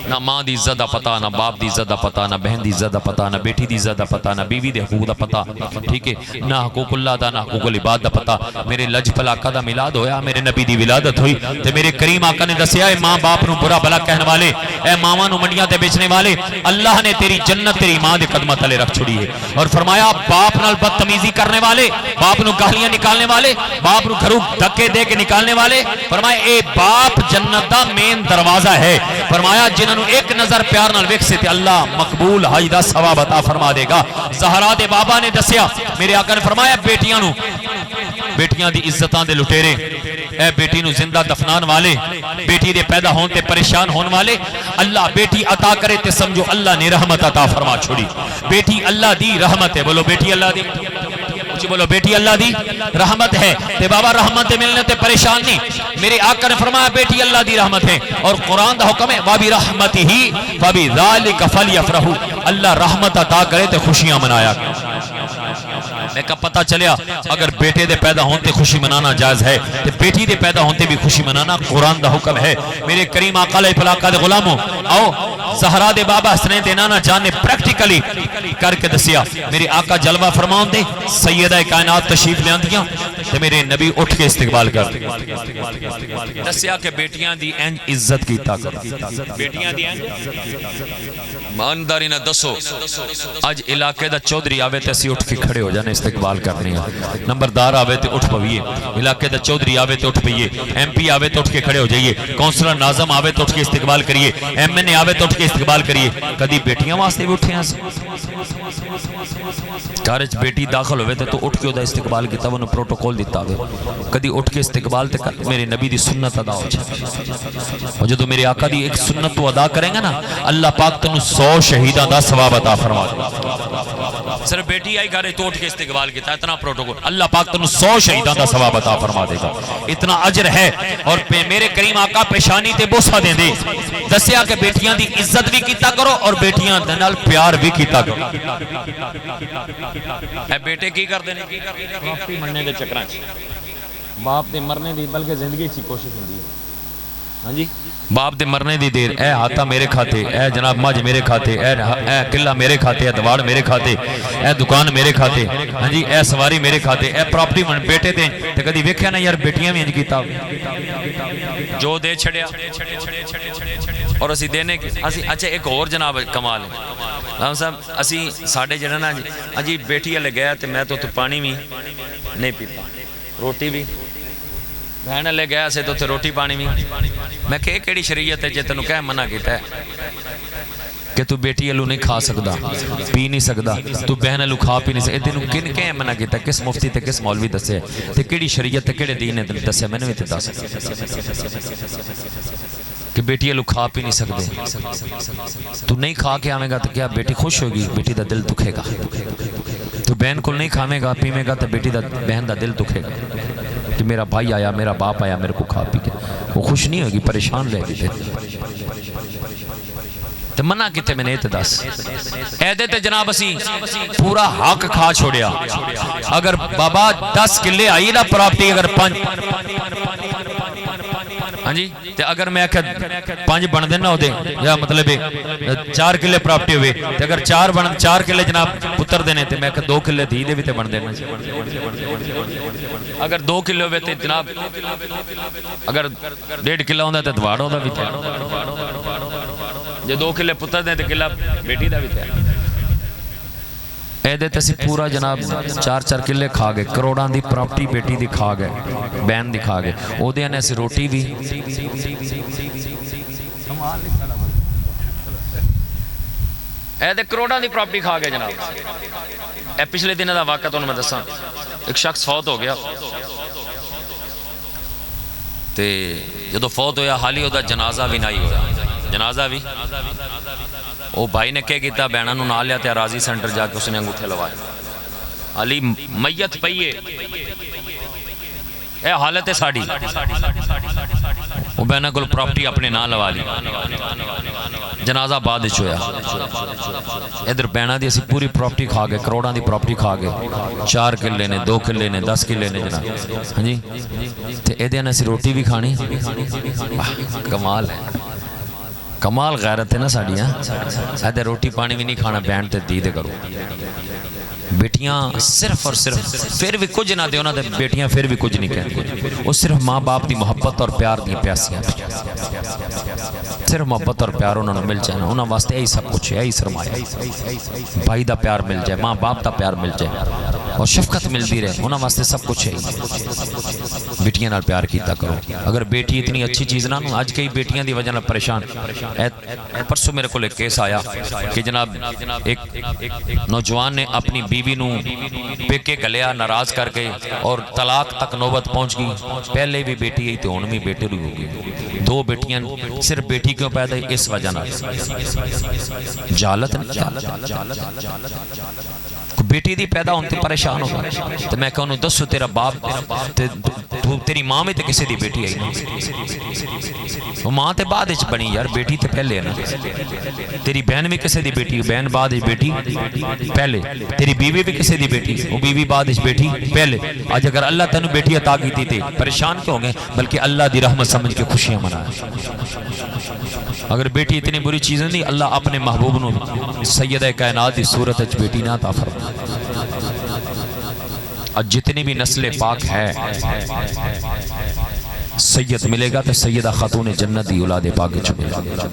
[SPEAKER 3] نہ ماں دی عزت دا پتہ، نہ باپ دی عزت دا پتہ، نہ بہن دی عزت دا پتہ، نہ بیٹی دی عزت دا پتہ، نہ بیوی دے حقوق دا پتہ، ٹھیک ہے، نہ حقوق اللہ دا، نہ حقوق العباد دا پتہ۔ میرے لجپال آقا دا میلاد ہویا، میرے نبی دی ولادت ہوئی تے میرے کریم آقا نے دسیا اے ماں باپ نو برا بھلا کہنے والے، اے ماواں نو منڈیاں تے بیچنے والے، اللہ نے تیری جنت تیری ماں دے قدماں تلے رکھ چھڑی ہے، اور فرمایا باپ نال بدتمیزی کرنے والے، باپ نو گالیاں نکالنے والے، باپ نو گھروں دھکے دے کے نکالنے والے، فرمایا اے باپ جنت دا مین دروازہ ہے، فرمایا جنہاں نو ایک نظر پیار نال ویکھسے تے اللہ مقبول حج دا ثواب عطا فرما دے گا۔ زہرا دے بابا نے دسیا، میرے آقا نے فرمایا بیٹیاں دی عزتاں دے لٹیرے، اے بیٹی نو زندہ دفنان والے، بیٹی دے پیدا ہون تے پریشان ہون والے، اللہ بیٹی عطا کرے تے سمجھو اللہ نے رحمت عطا فرما چھوڑی۔ بیٹی اللہ دی رحمت ہے، بولو بیٹی اللہ دی، بولو بیٹی اللہ دی رحمت ہے تے بابا رحمت ملنے تے پریشان نہیں۔ میرے آقا نے فرمایا بیٹی اللہ دی رحمت ہے، اور قرآن دا حکم ہے وَبِرَحْمَتِهِ فَبِذَلِكَ فَلْيَفْرَحُوا، اللہ رحمت عطا کرے تے خوشیاں منایا کرے۔ میں کہا پتہ چلیا اگر بیٹے دے پیدا ہون تے خوشی منانا جائز ہے تے بیٹی دے پیدا ہون تے بھی خوشی منانا قرآن دا حکم ہے۔ میرے کریم آقا علیہ الصلوۃ دے غلاموں، آؤ زہرا دے بابا حسنین دے نانا جان نے پریکٹیکلی کر کے دسیا، میرے آقا جلوہ فرماؤں دے سیدہ کائنات تشریف لے آندیاں تے میرے نبی اٹھ کے استقبال کر دسیا کہ بیٹیاں دی انج عزت کیتا کرو، بیٹیاں دی انج مانداری نہ دسو۔ اج علاقے دا چودھری آوے تے اسی اٹھ کے کھڑے ہو جانے۔ استقبال کرنے ہیں. نمبردار آوے تے اٹھ پویے, علاقے دا چودھری آوے تے اٹھ پئیے, ایم پی آوے تے اٹھ کے کھڑے ہو جائیے, کونسلر ناظم آوے تے اٹھ کے استقبال کریے, ایم این اے آوے تے اٹھ کے استقبال کریے. کدی بیٹیاں واسطے بھی اٹھے ہیں, گھر وچ بیٹی داخل ہوئے تے تو اٹھ کے دا استقبال کیتا, انہوں پروٹوکول دیتا ہوئے. کدی اٹھ کے استقبال تے میرے نبی دی سنت ادا ہو جائے. اور جدو میرے آقا دی ایک سنت تو ادا کریں گا نا, اللہ پاک تنو 100 شہیداں دا ثواب عطا فرما دے. صرف بیٹی آئی گھر تو اٹھ کے استقبال کیتا, اتنا پروٹوکول, اللہ پاک تنو 100 شہیداں دا ثواب عطا فرما دے گا. اتنا اجر ہے. اور میرے کریم آقا پیشانی تے بوسہ دے دے, دسیا کہ بیٹیاں دی عزت بھی کیتا کرو اور بیٹیاں دے نال پیار بھی کیتا کرو. اے بیٹے کی کر دینے, پراپرٹی مرنے دے چکراں چ, باپ دے مرنے دی بلکہ زندگی چی کوشش ہوندی ہے. ہاں جی, باپ دے مرنے دی دیر, اے ہاتھا میرے کھاتے, اے جناب مجھ میرے کھاتے, اے قلعہ میرے کھاتے, اے دوار میرے کھاتے, اے دکان میرے کھاتے, ہاں جی, اے سواری میرے کھاتے, اے پراپرٹی من بیٹے تے. تے کدی ویکھیا نا یار بیٹیاں بھی انج کیتا جو دے چھڑیا اور اسی دینے کی. اچھا ایک اور جناب کمال ہے رام صاحب, اسی ساڑھے جڑا نا جی بیٹی والے گیا تے میں تو پانی بھی نہیں پیتا, روٹی بھی بہن لے گیا سے تو روٹی پانی بھی. میں کہ کیڑی شریعت ہے جے تینوں کہہ منع کیتا ہے کہ تو بیٹی والو نہیں کھا سکدا, پی نہیں سکدا, تو بہن والو کھا پی نہیں سکدا. تینوں کن کہ منع کیتا, کس مفتی تے کس مولوی دسے تے کیڑی شریعت تے کیڑے دین نے دسے, میں نے بھی تے دس کہ بیٹی والو کھا پی نہیں سکدے. تو نہیں کھا کے آویں گا تو کیا بیٹی خوش ہوگی, بیٹی دا دل دکھے گا. تو بہن کو نہیں کھاویں گا پیویں گا تو بیٹی دا بہن دا دل دکھے گا کہ میرا بھائی آیا, میرا باپ آیا, میرے کو کھا پی کے. وہ خوش نہیں ہوگی, پریشان رہے گی. تو منع کیتے میں نے تے دس ایدے تے جناب اسی پورا حق کھا چھوڑیا. اگر بابا 10 کلے آئی نا پراپرٹی, اگر 5, ہاں جی, تے اگر میں کہ 5 بن دینا ہو دے, یا مطلب 4 کلے پراپرٹی ہوئے, تے اگر 4 کلے جناب پتر دینے, تے میں کہ 2 کلے دھی دے بھی تے بن دینا. اگر 2 کلے ہوئے تے جناب, اگر 1.5 کلہ ہوندہ تے دواڑ ہوندہ بھی تے, جے 2 کلے پتر دیں تے کلہ بیٹی دا بھی تے. اے دے تے سی پورا جناب 4 کلے کھا گئے, کروڑاں دی پراپرٹی بیٹی دی کھا گئے, بہن دی کھا گئے. او دے نے سی روٹی بھی, اے دے کروڑاں دی پراپرٹی کھا گئے جناب. اے پچھلے دن دا واقعہ تو میں دساں, ایک شخص فوت ہو گیا تے جدو فوت ہویا حالی او دا جنازہ بھی نہیں ہویا. جنازہ بھی او بھائی نے کیا کیتا, بہناں نوں نال لیا تے راضی سینٹر جا کے اس نے انگوٹھے لوائے. حالی میت پئیے, اے حالت ہے ساڑی, وہ بہناں کول پراپرٹی اپنے نام لوا لی. جنازہ بعد وچ ہویا, ادھر بہناں دی اسی پوری پراپرٹی کھا گئے, کروڑاں دی پراپرٹی کھا گئے. 4 کلے نے, 2 کلے نے, 10 کلے نے جناب. ہاں جی, تے ایدے نے اسی روٹی بھی کھانی. کمال ہے, کمال غیرت ہے نا ساڑی. ایدے روٹی پانی بھی نہیں کھانا, بہن تے دی دے کرو. بیٹیاں صرف اور صرف پھر بھی کچھ نہ دے انہاں دے, بیٹیاں پھر بھی کچھ نہیں کہندی. وہ صرف ماں باپ دی محبت اور پیار دی پیاسیاں, صرف محبت اور پیار انہوں نے مل جائے نا, انہاں واسطے یہی سب کچھ ہے, یہی سرمایہ. بھائی دا پیار مل جائے, ماں باپ دا پیار مل جائے اور شفقت ملتی رہے, انہاں واسطے سب کچھ ہے. بیٹیاں نال پیار کیتا کرو. اگر بیٹی اتنی اچھی چیز نہ, آج کئی بیٹیاں دی وجہ نال پریشان. پرسوں میرے کو ایک کیس آیا کہ جناب ایک نوجوان نے اپنی بیوی نو پیکے گلیا ناراض کر کے اور طلاق تک نوبت پہنچ گئی. پہلے بھی بیٹی ہے تو ہن بھی بیٹے ہو گئی. 2 بیٹیاں, صرف بیٹی کیوں پیدا ہے, اس وجہ نال جہالت. بیٹی دی پیدا ہون تے پریشان ہو گئے. تو میں کہوں دسو تیرا باپ تیری ماں میں تے کسے دی بیٹی آئی نا, وہ ماں تے بعد وچ بنی یار, بیٹی تے پہلے ہے نا. تیری بہن بھی کسے دی بیٹی, بہن بعد وچ بیٹی پہلے. تیری بیوی بھی کسے دی بیٹی, وہ بیوی بعد وچ بیٹی پہلے. آج اگر اللہ تینوں بیٹی عطا کیتی تے پریشان کیوں گے, بلکہ اللہ دی رحمت سمجھ کے خوشیاں منا. اگر بیٹی اتنی بری چیز نہیں, اللہ اپنے محبوب نو سیدہ کائنات دی صورت وچ بیٹی نہ عطا فرما. اور جتنی بھی نسل پاک ہے سید ملے گا تو سیدہ خاتون جنت دی اولاد پاک چ ملے گا.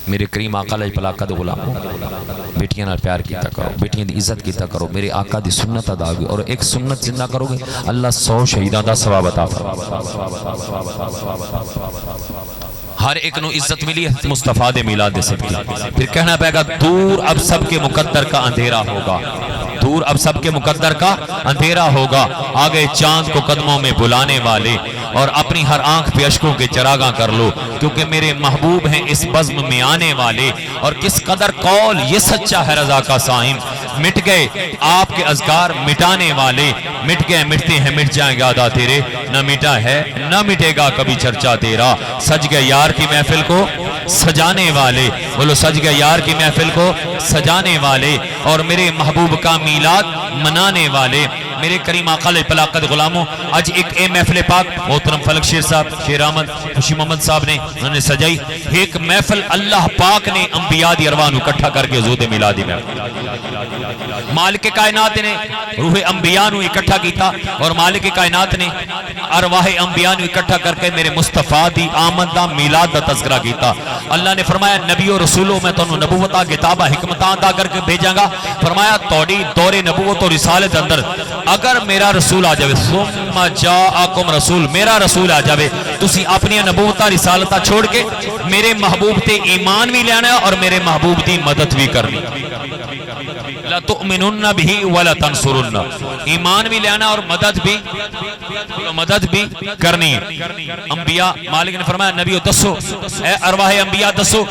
[SPEAKER 3] میرے کریم آقا علیہ پلاکہ دے غلاموں بیٹیاں نال پیار کیتا کرو، بیٹیاں دی عزت کیتا کرو، میرے آقا دی سنت ادا ہوگی، اور ایک سنت زندہ کرو گے اللہ 100 شہیداں دا ثواب عطا ہر ایک نو عزت ملی ہے مصطفیٰ دے میلاد دے صدقے۔ پھر کہنا پائے گا دور اب سب کے مقدر کا اندھیرا ہوگا، دور اب سب کے مقدر کا اندھیرا ہوگا، آگے چاند کو قدموں میں بلانے والے، اور اپنی ہر آنکھ پہ اشکوں کے چراغاں کر لو، کیونکہ میرے محبوب ہیں اس بزم میں آنے والے، اور کس قدر قول یہ سچا ہے رضا کا صائم، مٹ گئے آپ کے اذکار مٹانے والے، مٹ گئے مٹتے ہیں مٹ جائیں گے عادہ تیرے، نہ مٹا ہے نہ مٹے گا کبھی چرچا تیرا، سج گئے یار کی محفل کو سجانے والے، بولو سج گئے یار کی محفل کو سجانے والے، اور میرے محبوب کا میلاد منانے والے، میرے کریم آقا علیہ پلاکت غلاموں آج ایک اے محفل پاک محترم فلک شیر صاحب، شیر احمد، خوشی محمد صاحب نے انہوں نے سجائی، ایک محفل اللہ پاک نے انبیاء دی ارواح نو اکٹھا کر کے حضور میلادی میں مالک کائنات نے روح انبیاء نو اکٹھا کیتا، اور مالک کائنات نے ارواح انبیاء نو اکٹھا کر کے میرے مصطفیٰ دی آمد دا میلاد دا تذکرہ کیتا۔ اللہ نے فرمایا نبی و رسولوں میں تو نبوتہ کتابہ حکمتاں دا کر کے بھیجاں گا، فرمایا توڑی دور نبوت و رسالت اندر اگر میرا رسول آ جاوے، ثم جاءکم رسول، میرا رسول آ جاوے، تسی اپنی نبوتہ رسالتہ چھوڑ کے میرے محبوب تے ایمان بھی لینا ہے اور میرے محبوب دی مدد بھی کرنی، لَتُؤْمِنُنَّ بِهِ وَلَتَنْصُرُنَّ، ایمان بھی لینا اور مدد بھی کرنی ہے۔ انبیاء مالک نے فرمایا نبیو دسو، اے ارواح انبیاء دسو،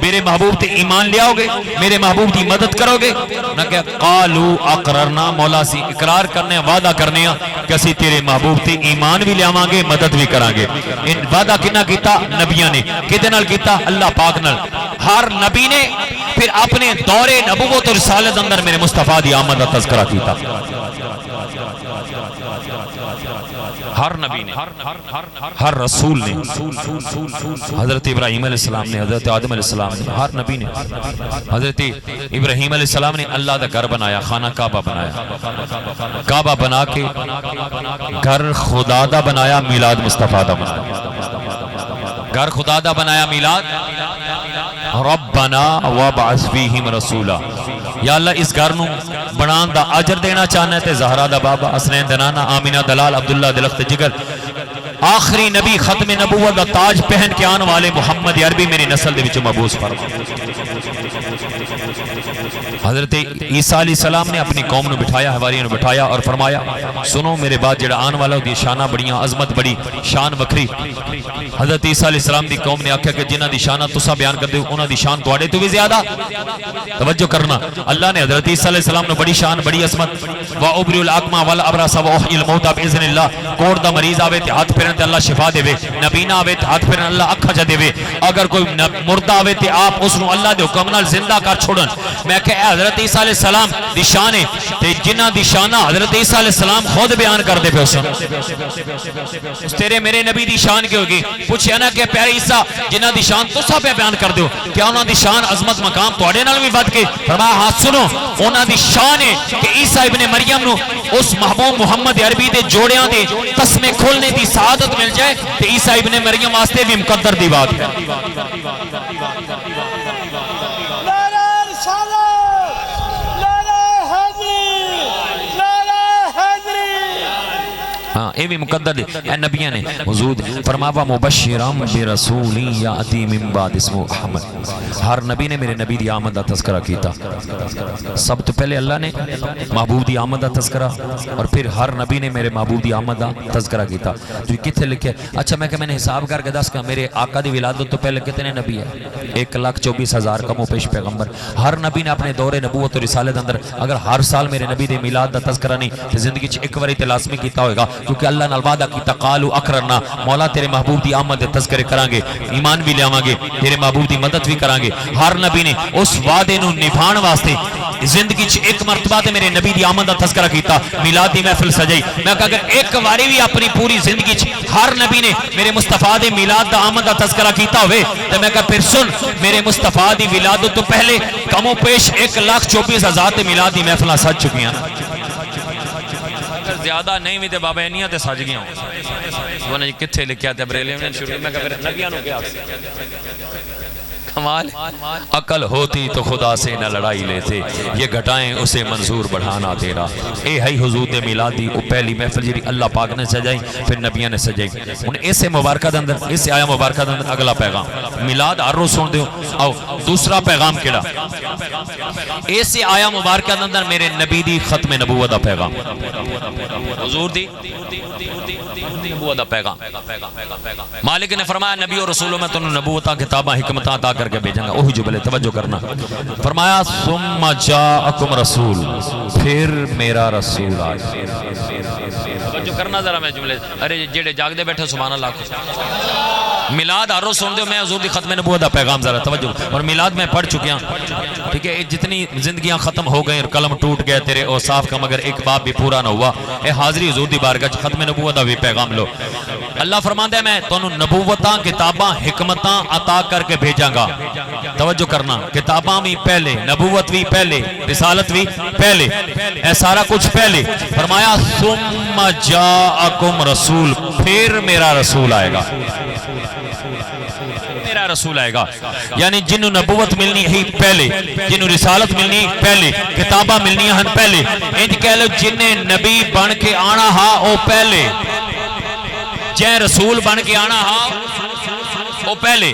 [SPEAKER 3] میرے محبوب تے ایمان لے آؤ گے، میرے محبوب دی مدد کرو گے؟ نہ کہ قالوا اقررنا، مولا سی اقرار کرنے وعدہ کرنے کہ اسی تیرے محبوب تے ایمان بھی لے آواں گے مدد بھی کران گے۔ ان وعدہ کنا کیتا؟ نبیوں نے۔ کدے نال کیتا؟ اللہ پاک نال۔ ہر نبی نے پھر اپنے دور نبوت اور رسالت اندر میرے مصطفیٰ دی آمد کا تذکرہ کیتا، ہر نبی نے، ہر رسول نے، حضرت ابراہیم علیہ السلام نے، حضرت آدم علیہ السلام نے، ہر نبی نے، حضرت ابراہیم علیہ السلام نے اللہ دا گھر بنایا، خانہ کعبہ بنایا، کعبہ بنا کے گھر خدا دا بنایا، میلاد مصطفیٰ دا بنایا، گھر خدا دا بنایا، میلاد ربنا وابعث فیہم رسولا، یا اللہ اس گھر نو بنان دا اجر دینا چاہنا ہے تے زہرا دا بابا، حسنین دنانا، آمینہ دلال، عبداللہ دلخت جگر، آخری نبی ختم نبوت دا تاج پہن کے آن والے محمد عربی میری نسل دے وچ مبعوث فرما۔ حضرت عیسیٰ علیہ السلام نے اپنی قوم نو بٹھایا، حواریوں نو بٹھایا اور فرمایا سنو میرے بعد جڑا آن والا دی شانہ بڑیاں، عظمت بڑی، شان وکری۔ حضرت عیسیٰ علیہ السلام دی قوم نے آکھیا کہ جنہ دی شانہ تسا بیان کر دے انہاں دی شان تواڈے تو بھی زیادہ، توجہ کرنا، اللہ نے حضرت عیسیٰ علیہ السلام نو بڑی شان، بڑی عظمت، وَأُبْرِئُ الْأَكْمَحَ وَالْأَبْرَصَ وَأُحْيِي الْمَوْتَىٰ بِإِذْنِ اللَّهِ، کوڑ دا مریض آوے تے ہاتھ پھیرن تے اللہ شفا دے وے، نبی نہ آوے تے ہاتھ پھیرن اللہ اکھا جا دے وے، اگر کوئی مردہ آوے تے آپ اس نو اللہ دے حکم نال زندہ کر چھوڑن۔ میں کہ حضرت عیسیٰ علیہ السلام دی شان ہے تے جنہ دی شانہ حضرت عیسیٰ علیہ السلام خود بیان کر دے پہ اس تیرے میرے نبی دی شان کی ہوگی؟ پوچھیا نا کہ پیارے عیسیٰ جنہ دی شان تو سا پہ بیان کر دو، کیا انہاں دی شان عظمت مقام توڑے نال بھی بد کے؟ فرمایا ہاں سنو، انہاں دی شان ہے کہ عیسیٰ ابن مریم نو اس محبوب محمد عربی دے جوڑیاں دے تسمے کھولنے دی سعادت مل جائے تے عیسیٰ ابن مریم واسطے بھی مقدر دی بات ہے۔ ہاں اے بھی مقدر دے، اے نبیہ نے حضور فرماوا مبشرام برسولی یاتی من بعد اسمہ احمد، ہر نبی نے میرے نبی دی آمد دا تذکرہ کیتا، سب تو پہلے اللہ نے محبوب دی آمد دا تذکرہ اور پھر ہر نبی نے میرے محبوب دی آمد دا تذکرہ کیتا۔ جو کتنے لکھے؟ اچھا میں نے حساب کر کے دس کہ میرے آقا دی ولادت تو پہلے کتنے نبی ہے؟ 1,24,000 کم و پیش پیغمبر، ہر نبی نے اپنے دور نبوت و رسالت اندر اگر ہر سال میرے نبی دے میلاد دا تذکرہ نہیں تو زندگی چ ایک واری تے لازمی کیتا ہوئے گا، کیونکہ اللہ نے وعدہ کیتا قالوا اقررنا، مولا تیرے محبوب دی آمد دے تذکرے کران گے، ایمان بھی لے آواں گے، تیرے محبوب دی مدد بھی کران گے۔ ہر نبی نے اس وعدے نو نبھان واسطے زندگی چ ایک مرتبہ تے میرے نبی دی آمد دا تذکرہ کیتا، میلاد دی محفل سجائی۔ میں کہ اگر ایک واری بھی اپنی پوری زندگی چ ہر نبی نے میرے مصطفیٰ دے میلاد دا آمد دا تذکرہ کیتا ہوئے تے میں کہ پھر سن میرے مصطفیٰ دی ولادت تو پہلے کم و پیش 1,24,000 تے میلاد دی محفلاں سج چکی ہیں، زیادہ نہیں بھی تے بابا انیاں تے سج گیا ہوں۔ وہ نے کتھے لکھیا تے بریلوی نے شروع میں کہ پھر نبیاں نو کیا کمال عقل ہوتی تو خدا سے نہ لڑائی لیتے یہ گھٹائیں اسے منظور بڑھانا تیرا اے ہے حضور دے میلادی او پہلی محفل جی اللہ پاک نے سجائی پھر نبیوں نے سجائی ہن اسے مبارکہ دے اندر اس آیا مبارکہ دے اندر اگلا پیغام میلاد ہر روز سن دیو آؤ دوسرا پیغام کیڑا اس آیا مبارکہ دے اندر میرے نبی دی ختم نبوت دا پیغام حضور دی نبوت دا پیغام مالک نے فرمایا نبی اور رسولوں میں تنہوں نبوتاں کتاباں حکمتاں عطا کر کے بھیجاں گا وہی جملے توجہ کرنا فرمایا ثم جاءکم رسول پھر میرا رسول آئے توجہ کرنا ذرا میں جملے ارے جڑے جاگ دے بیٹھے سبحان اللہ میلاد ہر روز سن دے میں حضور دی ختم نبوت دا پیغام ذرا توجہ اور میلاد میں پڑھ چکیاں ٹھیک ہے جتنی زندگیاں ختم ہو گئیں اور قلم ٹوٹ گئے تیرے اوصاف کا مگر ایک باب بھی پورا نہ ہوا اے حاضری حضور دی بارگاہ ختم نبوت دا بھی پیغام لو اللہ فرماندا ہے میں تانوں نبوتاں کتاباں حکمتاں عطا کر کے بھیجاں گا توجہ کرنا کتاباں بھی پہلے نبوت بھی پہلے رسالت بھی پہلے اے سارا کچھ پہلے فرمایا ثم جاءکم رسول پھر میرا رسول آئے گا میرا رسول آئے گا یعنی جنہوں نبوت ملنی ہی پہلے جنہوں رسالت ملنی پہلے کتابہ ملنی ہن پہلے انج کہہ لو جنہیں نبی بن کے آنا ہا او پہلے جے رسول بن کے آنا ہا او پہلے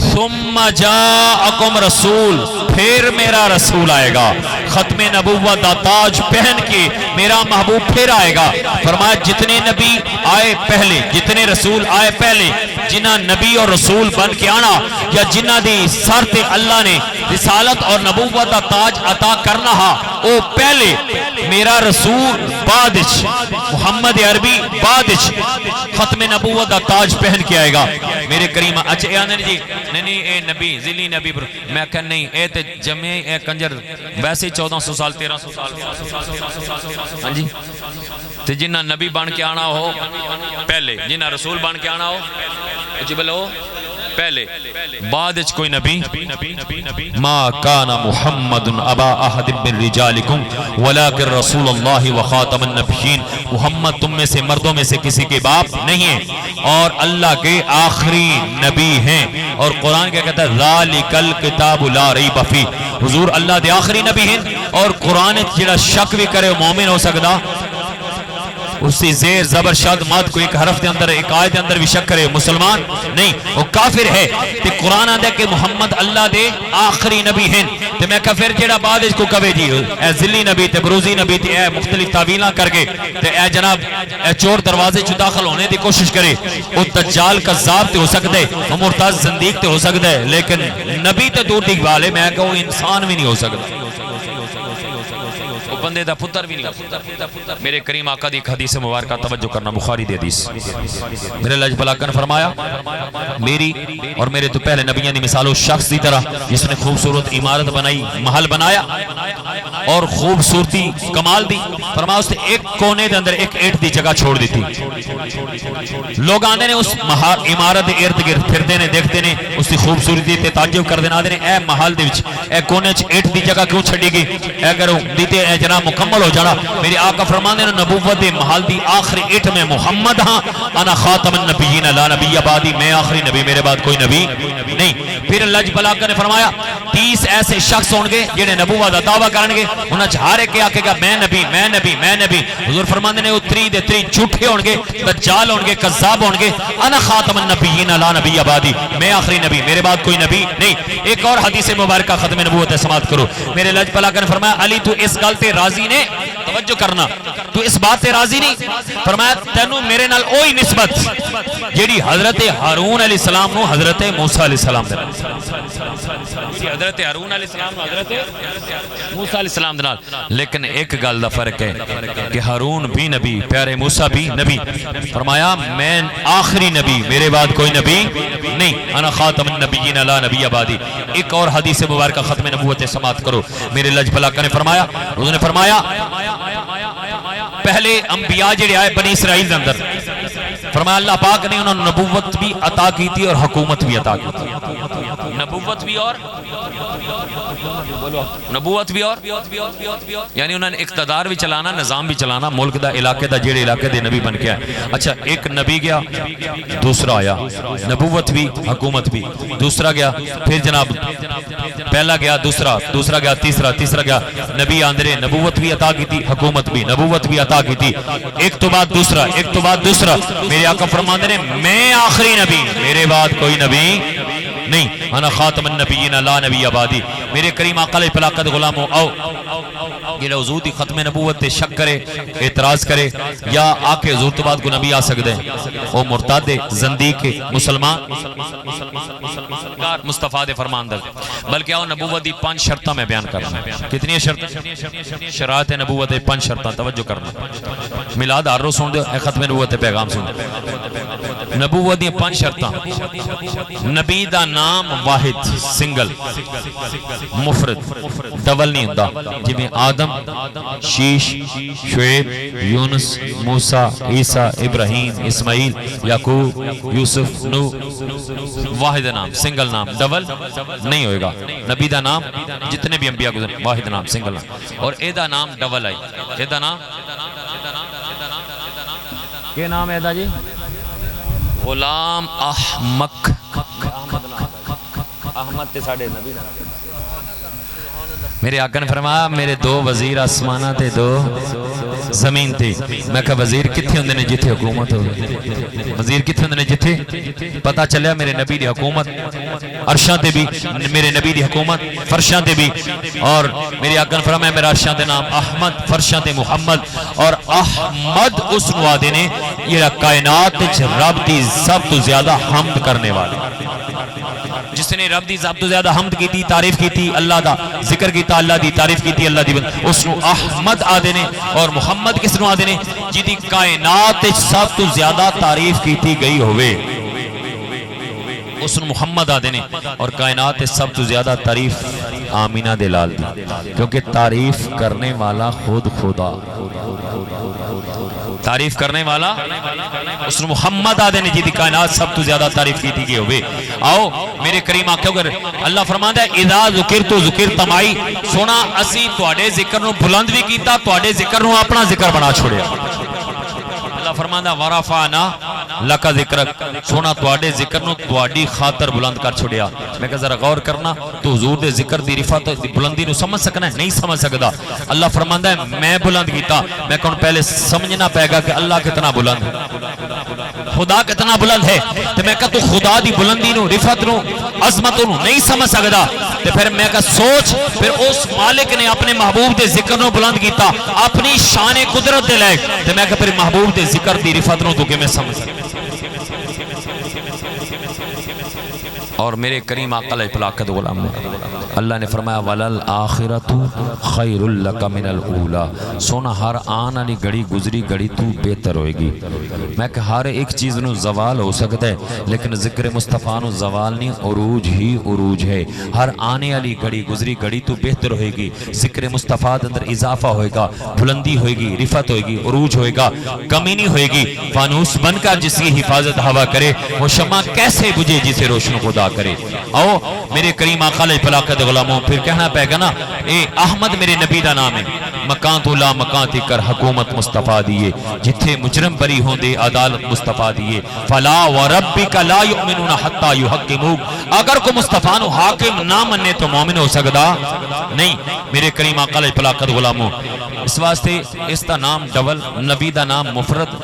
[SPEAKER 3] ثم جاءکم رسول پھر میرا رسول آئے گا ختم نبوت دا تاج پہن کے میرا محبوب پھر آئے گا فرمایا جتنے نبی آئے پہلے جتنے رسول آئے پہلے جنہ نبی اور رسول بن کے آنا یا جنہ دی سر تے اللہ نے رسالت اور نبوت دا تاج عطا کرنا ہا او پہلے میرا رسول بعدش محمد عربی بعدش ختم نبوت دا تاج پہن کے آئے گا میرے کریمہ اچھا اے جی نہیں اے نبی ذلی نبی میں کہ نہیں اے تے جمع اے کنجر ویسے 1400 سال 1300 سال ہاں جی تے جنہ نبی بن کے آنا ہو پہلے جنہ رسول بن کے آنا ہو جی بلو پہلے بعد اچھ کوئی نبی ما کان محمد ابا احد من رجالکم ولیکن رسول اللہ وخاتم النبیین محمد تم میں سے مردوں میں سے کسی کے باپ نہیں ہیں اور اللہ کے آخری نبی ہیں اور قرآن کیا کہتا ہے ذالک الکتاب لا ریب فیہ حضور اللہ دے آخری نبی ہیں اور قرآن جڑا شک بھی کرے مومن ہو سکتا اسی زیر زبر شد مد کو ایک حرف دے اندر ایک آیت دے اندر بھی شک کرے مسلمان نہیں وہ کافر ہے تے قرآن آدھے کہ محمد اللہ دے آخری نبی ہیں تے میں کافر جیڑا بعد اس کو کبے جی اے ذلی نبی تے بروزی نبی تے اے مختلف تعویلہ کر کے تے اے جناب اے چور دروازے چو داخل ہونے دی کوشش کرے وہ دجال کذاب تے ہو سکتے وہ مرتض زندیق تے ہو سکتے لیکن نبی تے دور دیکھ والے میں کہ وہ انسان بھی نہیں ہو سکتا بندے دا پتر بھی نہیں میرے کریم آقا دی حدیث مبارکہ توجہ کرنا بخاری دی حدیث میرے لج پلاک نے فرمایا میری اور میرے تو پہلے نبیان دی مثال اس شخص دی طرح جس نے خوبصورت عمارت بنائی محل بنایا اور خوبصورتی کمال دی فرمایا اس نے ایک کونے دے اندر ایک اینٹ دی جگہ چھوڑ دی تھی لوگ آنے نے اس عمارت دے ارد گرد پھردے نے دیکھتے نے اس دی خوبصورتی تے تعجب کر دینا دے نے اے محل دے وچ اے کونے چ اینٹ دی جگہ کیوں چھڑی گئی اے اگر دیتے اے جناب مکمل ہو جانا میرے آقا فرمانے نے نبوت دے محل دی آخری اینٹ میں محمد ہاں انا خاتم النبیین لا نبی بعدی میں آخری نبی میرے بعد کوئی نبی نہیں پھر اللہ جب پلاک نے فرمایا 30 ایسے شخص ہوں گے جنہیں نبوت دا دعویٰ کریں گے انہاں چہارے کے آکے گا میں نبی میں نبی میں نبی حضور فرمانے نے وہ 3 جھوٹے ہوں گے دجال ہوں گے کذاب ہوں گے انا خاتم النبیین لا نبی بعدی میں آخری نبی میرے بعد کوئی نبی نہیں ایک اور حدیث مبارکہ ختم نبوت سماعت کرو میرے اللہ جب پلاک نے فرمایا علی تو اس گل تے راضی نے توجہ کرنا تو اس بات سے راضی نہیں فرمایا تینوں میرے نال اوہی نسبت جیڑی حضرت ہارون علیہ السلام نو حضرت موسیٰ علیہ السلام دے حضرت ہارون علیہ السلام نو حضرت موسیٰ علیہ السلام دے لیکن ایک گل دا فرق ہے کہ ہارون بھی نبی پیارے موسیٰ بھی نبی فرمایا میں آخری نبی میرے بعد کوئی نبی نہیں انا خاتم النبیین لا نبی بعدی ایک اور حدیث مبارکہ ختم نبوت سماعت کرو میرے لج پلاک نے فرمایا انہوں نے فرمایا پہلے انبیاء جڑے آئے بنی اسرائیل اندر فرمایا اللہ پاک نے انہوں نے نبوت بھی عطا کی تھی اور حکومت بھی عطا کی تھی نبوت بھی اور نبوت بھی اور یعنی انہوں نے اقتدار بھی چلانا نظام بھی چلانا ملک دا علاقے دا جیڑے علاقے دے نبی بن کے آئے اچھا ایک نبی گیا دوسرا آیا نبوت بھی حکومت بھی دوسرا گیا پھر جناب پہلا گیا دوسرا گیا تیسرا گیا نبی آندرے نبوت بھی عطا کی تھی حکومت بھی نبوت بھی عطا کی تھی ایک تو بعد دوسرا میرے آقا فرماندے نے میں آخری نبی میرے بعد کوئی نبی نہیں انا خاتم النبیین لا نبی آبادی میرے کریم آقا علیہ الصلوۃ غلامو آؤ یہ حضور دی ختم نبوت تے شک کرے اعتراض کرے یا آکے حضور تو بعد کو نبی آ سکتے ہیں وہ مرتد زندیق مسلمان مصطفیٰ دے فرمان در بلکہ آؤ نبوت دی 5 شرطیں میں بیان کرنا کتنی شرط شرائط نبوت دی 5 شرطیں توجہ کرنا میلاد ہر روز سن دے ختم نبوت پیغام سن دے نبوت دی 5 شرطیں نبی دا نام واحد سنگل مفرد ڈبل نہیں ہوتا جی میں آدم شیش شعیب یونس موسیٰ عیسیٰ ابراہیم اسماعیل یعقوب یوسف نو واحد نام سنگل نام ڈبل نہیں ہوئے گا نبی دا نام جتنے بھی انبیاء گزرے واحد نام سنگل نام اور اے دا نام ڈبل آئی اے دا نام کیا نام ہے دا جی غلام احمق احمد تے ساڑھے نبی دا میرے آقا نے فرمایا میرے 2 وزیر آسمانہ تے 2 زمین تے میں کہا وزیر کتھے ہوندے نے جتھے حکومت ہو وزیر کتھے ہوندے نے جتھے پتہ چلیا میرے نبی دی حکومت عرشاں تے بھی میرے نبی دی حکومت فرشاں تے بھی اور میرے آقا نے فرمایا میرا عرشاں تے نام احمد فرشاں تے محمد اور احمد اس نوادے نے یہ کائنات رب دی سب تو زیادہ حمد کرنے والے جس نے رب دی سب تو زیادہ حمد کی تھی تعریف کی تھی اللہ دا ذکر کیتا اللہ دی تعریف کی تھی اللہ دی اس نو احمد آدھے نے اور محمد کس نو آدھے نے جی دی کائنات سب تو زیادہ تعریف کی تھی گئی ہوئے اس نو محمد آدھے نے اور کائنات سب تو زیادہ تعریف آمینہ دلال دی کیونکہ تعریف کرنے والا خود خدا تعریف کرنے والا اس نے محمد آدھے نے جی دی کائنات سب تو زیادہ تعریف کی تھی گئے ہوئے آؤ میرے کریم آنکھیں اگر اللہ فرماتا ہے اذا ذکر تو ذکر تمائی سونا اسی توڑے ذکر نو بلند بھی کیتا توڑے ذکر نو اپنا ذکر بنا چھوڑیا اللہ فرماتا ہے ورفعنا لکا ذکرک سونا توڑے ذکر نو توڑی خاطر بلند کر چھوڑیا میں کہا ذرا غور کرنا تو حضور دے ذکر دی رفعت بلندی نو سمجھ سکنا ہے نہیں سمجھ سکتا اللہ فرماتا ہے میں بلند کیتا میں کہوں پہلے سمجھنا پائے گا کہ اللہ کتنا بلند ہے خدا کتنا بلند ہے تو میں کہا تو خدا دی بلندی نو رفعت نو عظمت نو نہیں سمجھ سکتا تو پھر میں کہا سوچ پھر اس مالک نے اپنے محبوب دے ذکر نو بلند کیتا اپنی شان قدرت دے لائق تو میں کہا پھر محبوب دے ذکر دی رفعت نو تو کہ میں سمجھ سکتا اور میرے کریم آقا علیہ الصلوۃ غلام اللہ نے فرمایا وَلَلْآخِرَةُ خَيْرٌ لَكَ مِنَ الْأُولَى سونا ہر آن والی گھڑی گزری گھڑی تو بہتر ہوئے گی میں کہ ہر ایک چیز نو زوال ہو سکتا ہے لیکن ذکر مصطفیٰ نو زوال نہیں عروج ہی عروج ہے ہر آنے والی گھڑی گزری گھڑی تو بہتر ہوئے گی ذکر مصطفیٰ اندر اضافہ ہوئے گا بلندی ہوئے گی رفعت ہوئے گی عروج ہوئے گا کمی نہیں ہوئے گی فانوس بن کر جس کی حفاظت ہوا کرے وہ شمع کیسے بجھے جسے روشن خدا کرے آؤ میرے کریم آقا علیہ الصلوۃ غلاموں پھر کہنا پہ گا نا اے احمد میرے نبی دا نام ہے مکان تو لا مکان تھی کر حکومت مصطفیٰ دیئے جتھے مجرم بری ہوں دے عدالت مصطفیٰ دیئے فلا وربک لا یؤمنون حتی یحکموک اگر کو مصطفیٰ نو حاکم نہ مننے تو مومن ہو سکتا نہیں میرے کریم آقا علیہ الصلوۃ غلاموں اس واسطے اس دا نام ڈبل نبی دا نام مفرد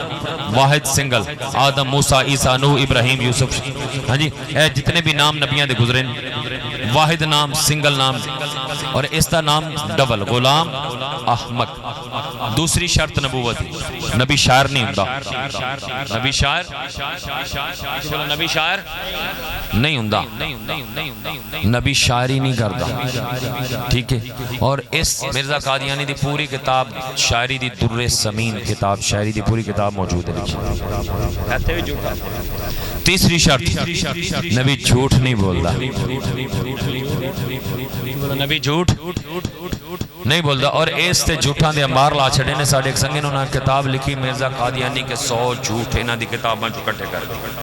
[SPEAKER 3] واحد سنگل آدم موسیٰ عیسیٰ نوح ابراہیم یوسف ہاں جی جتنے بھی نام نبیاں دے گزرے واحد نام سنگل نام اور اس دا نام ڈبل غلام احمق دوسری شرط نبوت نبی شاعر نہیں ہوندا نبی شاعر نبی شاعر نہیں ہوندا نبی شاعری نہیں کردا ٹھیک ہے اور اس مرزا قادیانی دی پوری کتاب شاعری دی در سمین کتاب شاعری دی پوری کتاب موجود ہے تیسری شرط نبی جھوٹ نہیں بولدا نبی جھوٹ نہیں بولدا اور اس تے جھوٹاں دے انبار لا چھڑے نے ساڈے ایک سنگے نے کتاب لکھی مرزا قادیانی کے 100 جھوٹ انہاں دی کتاباں چوں کٹے کر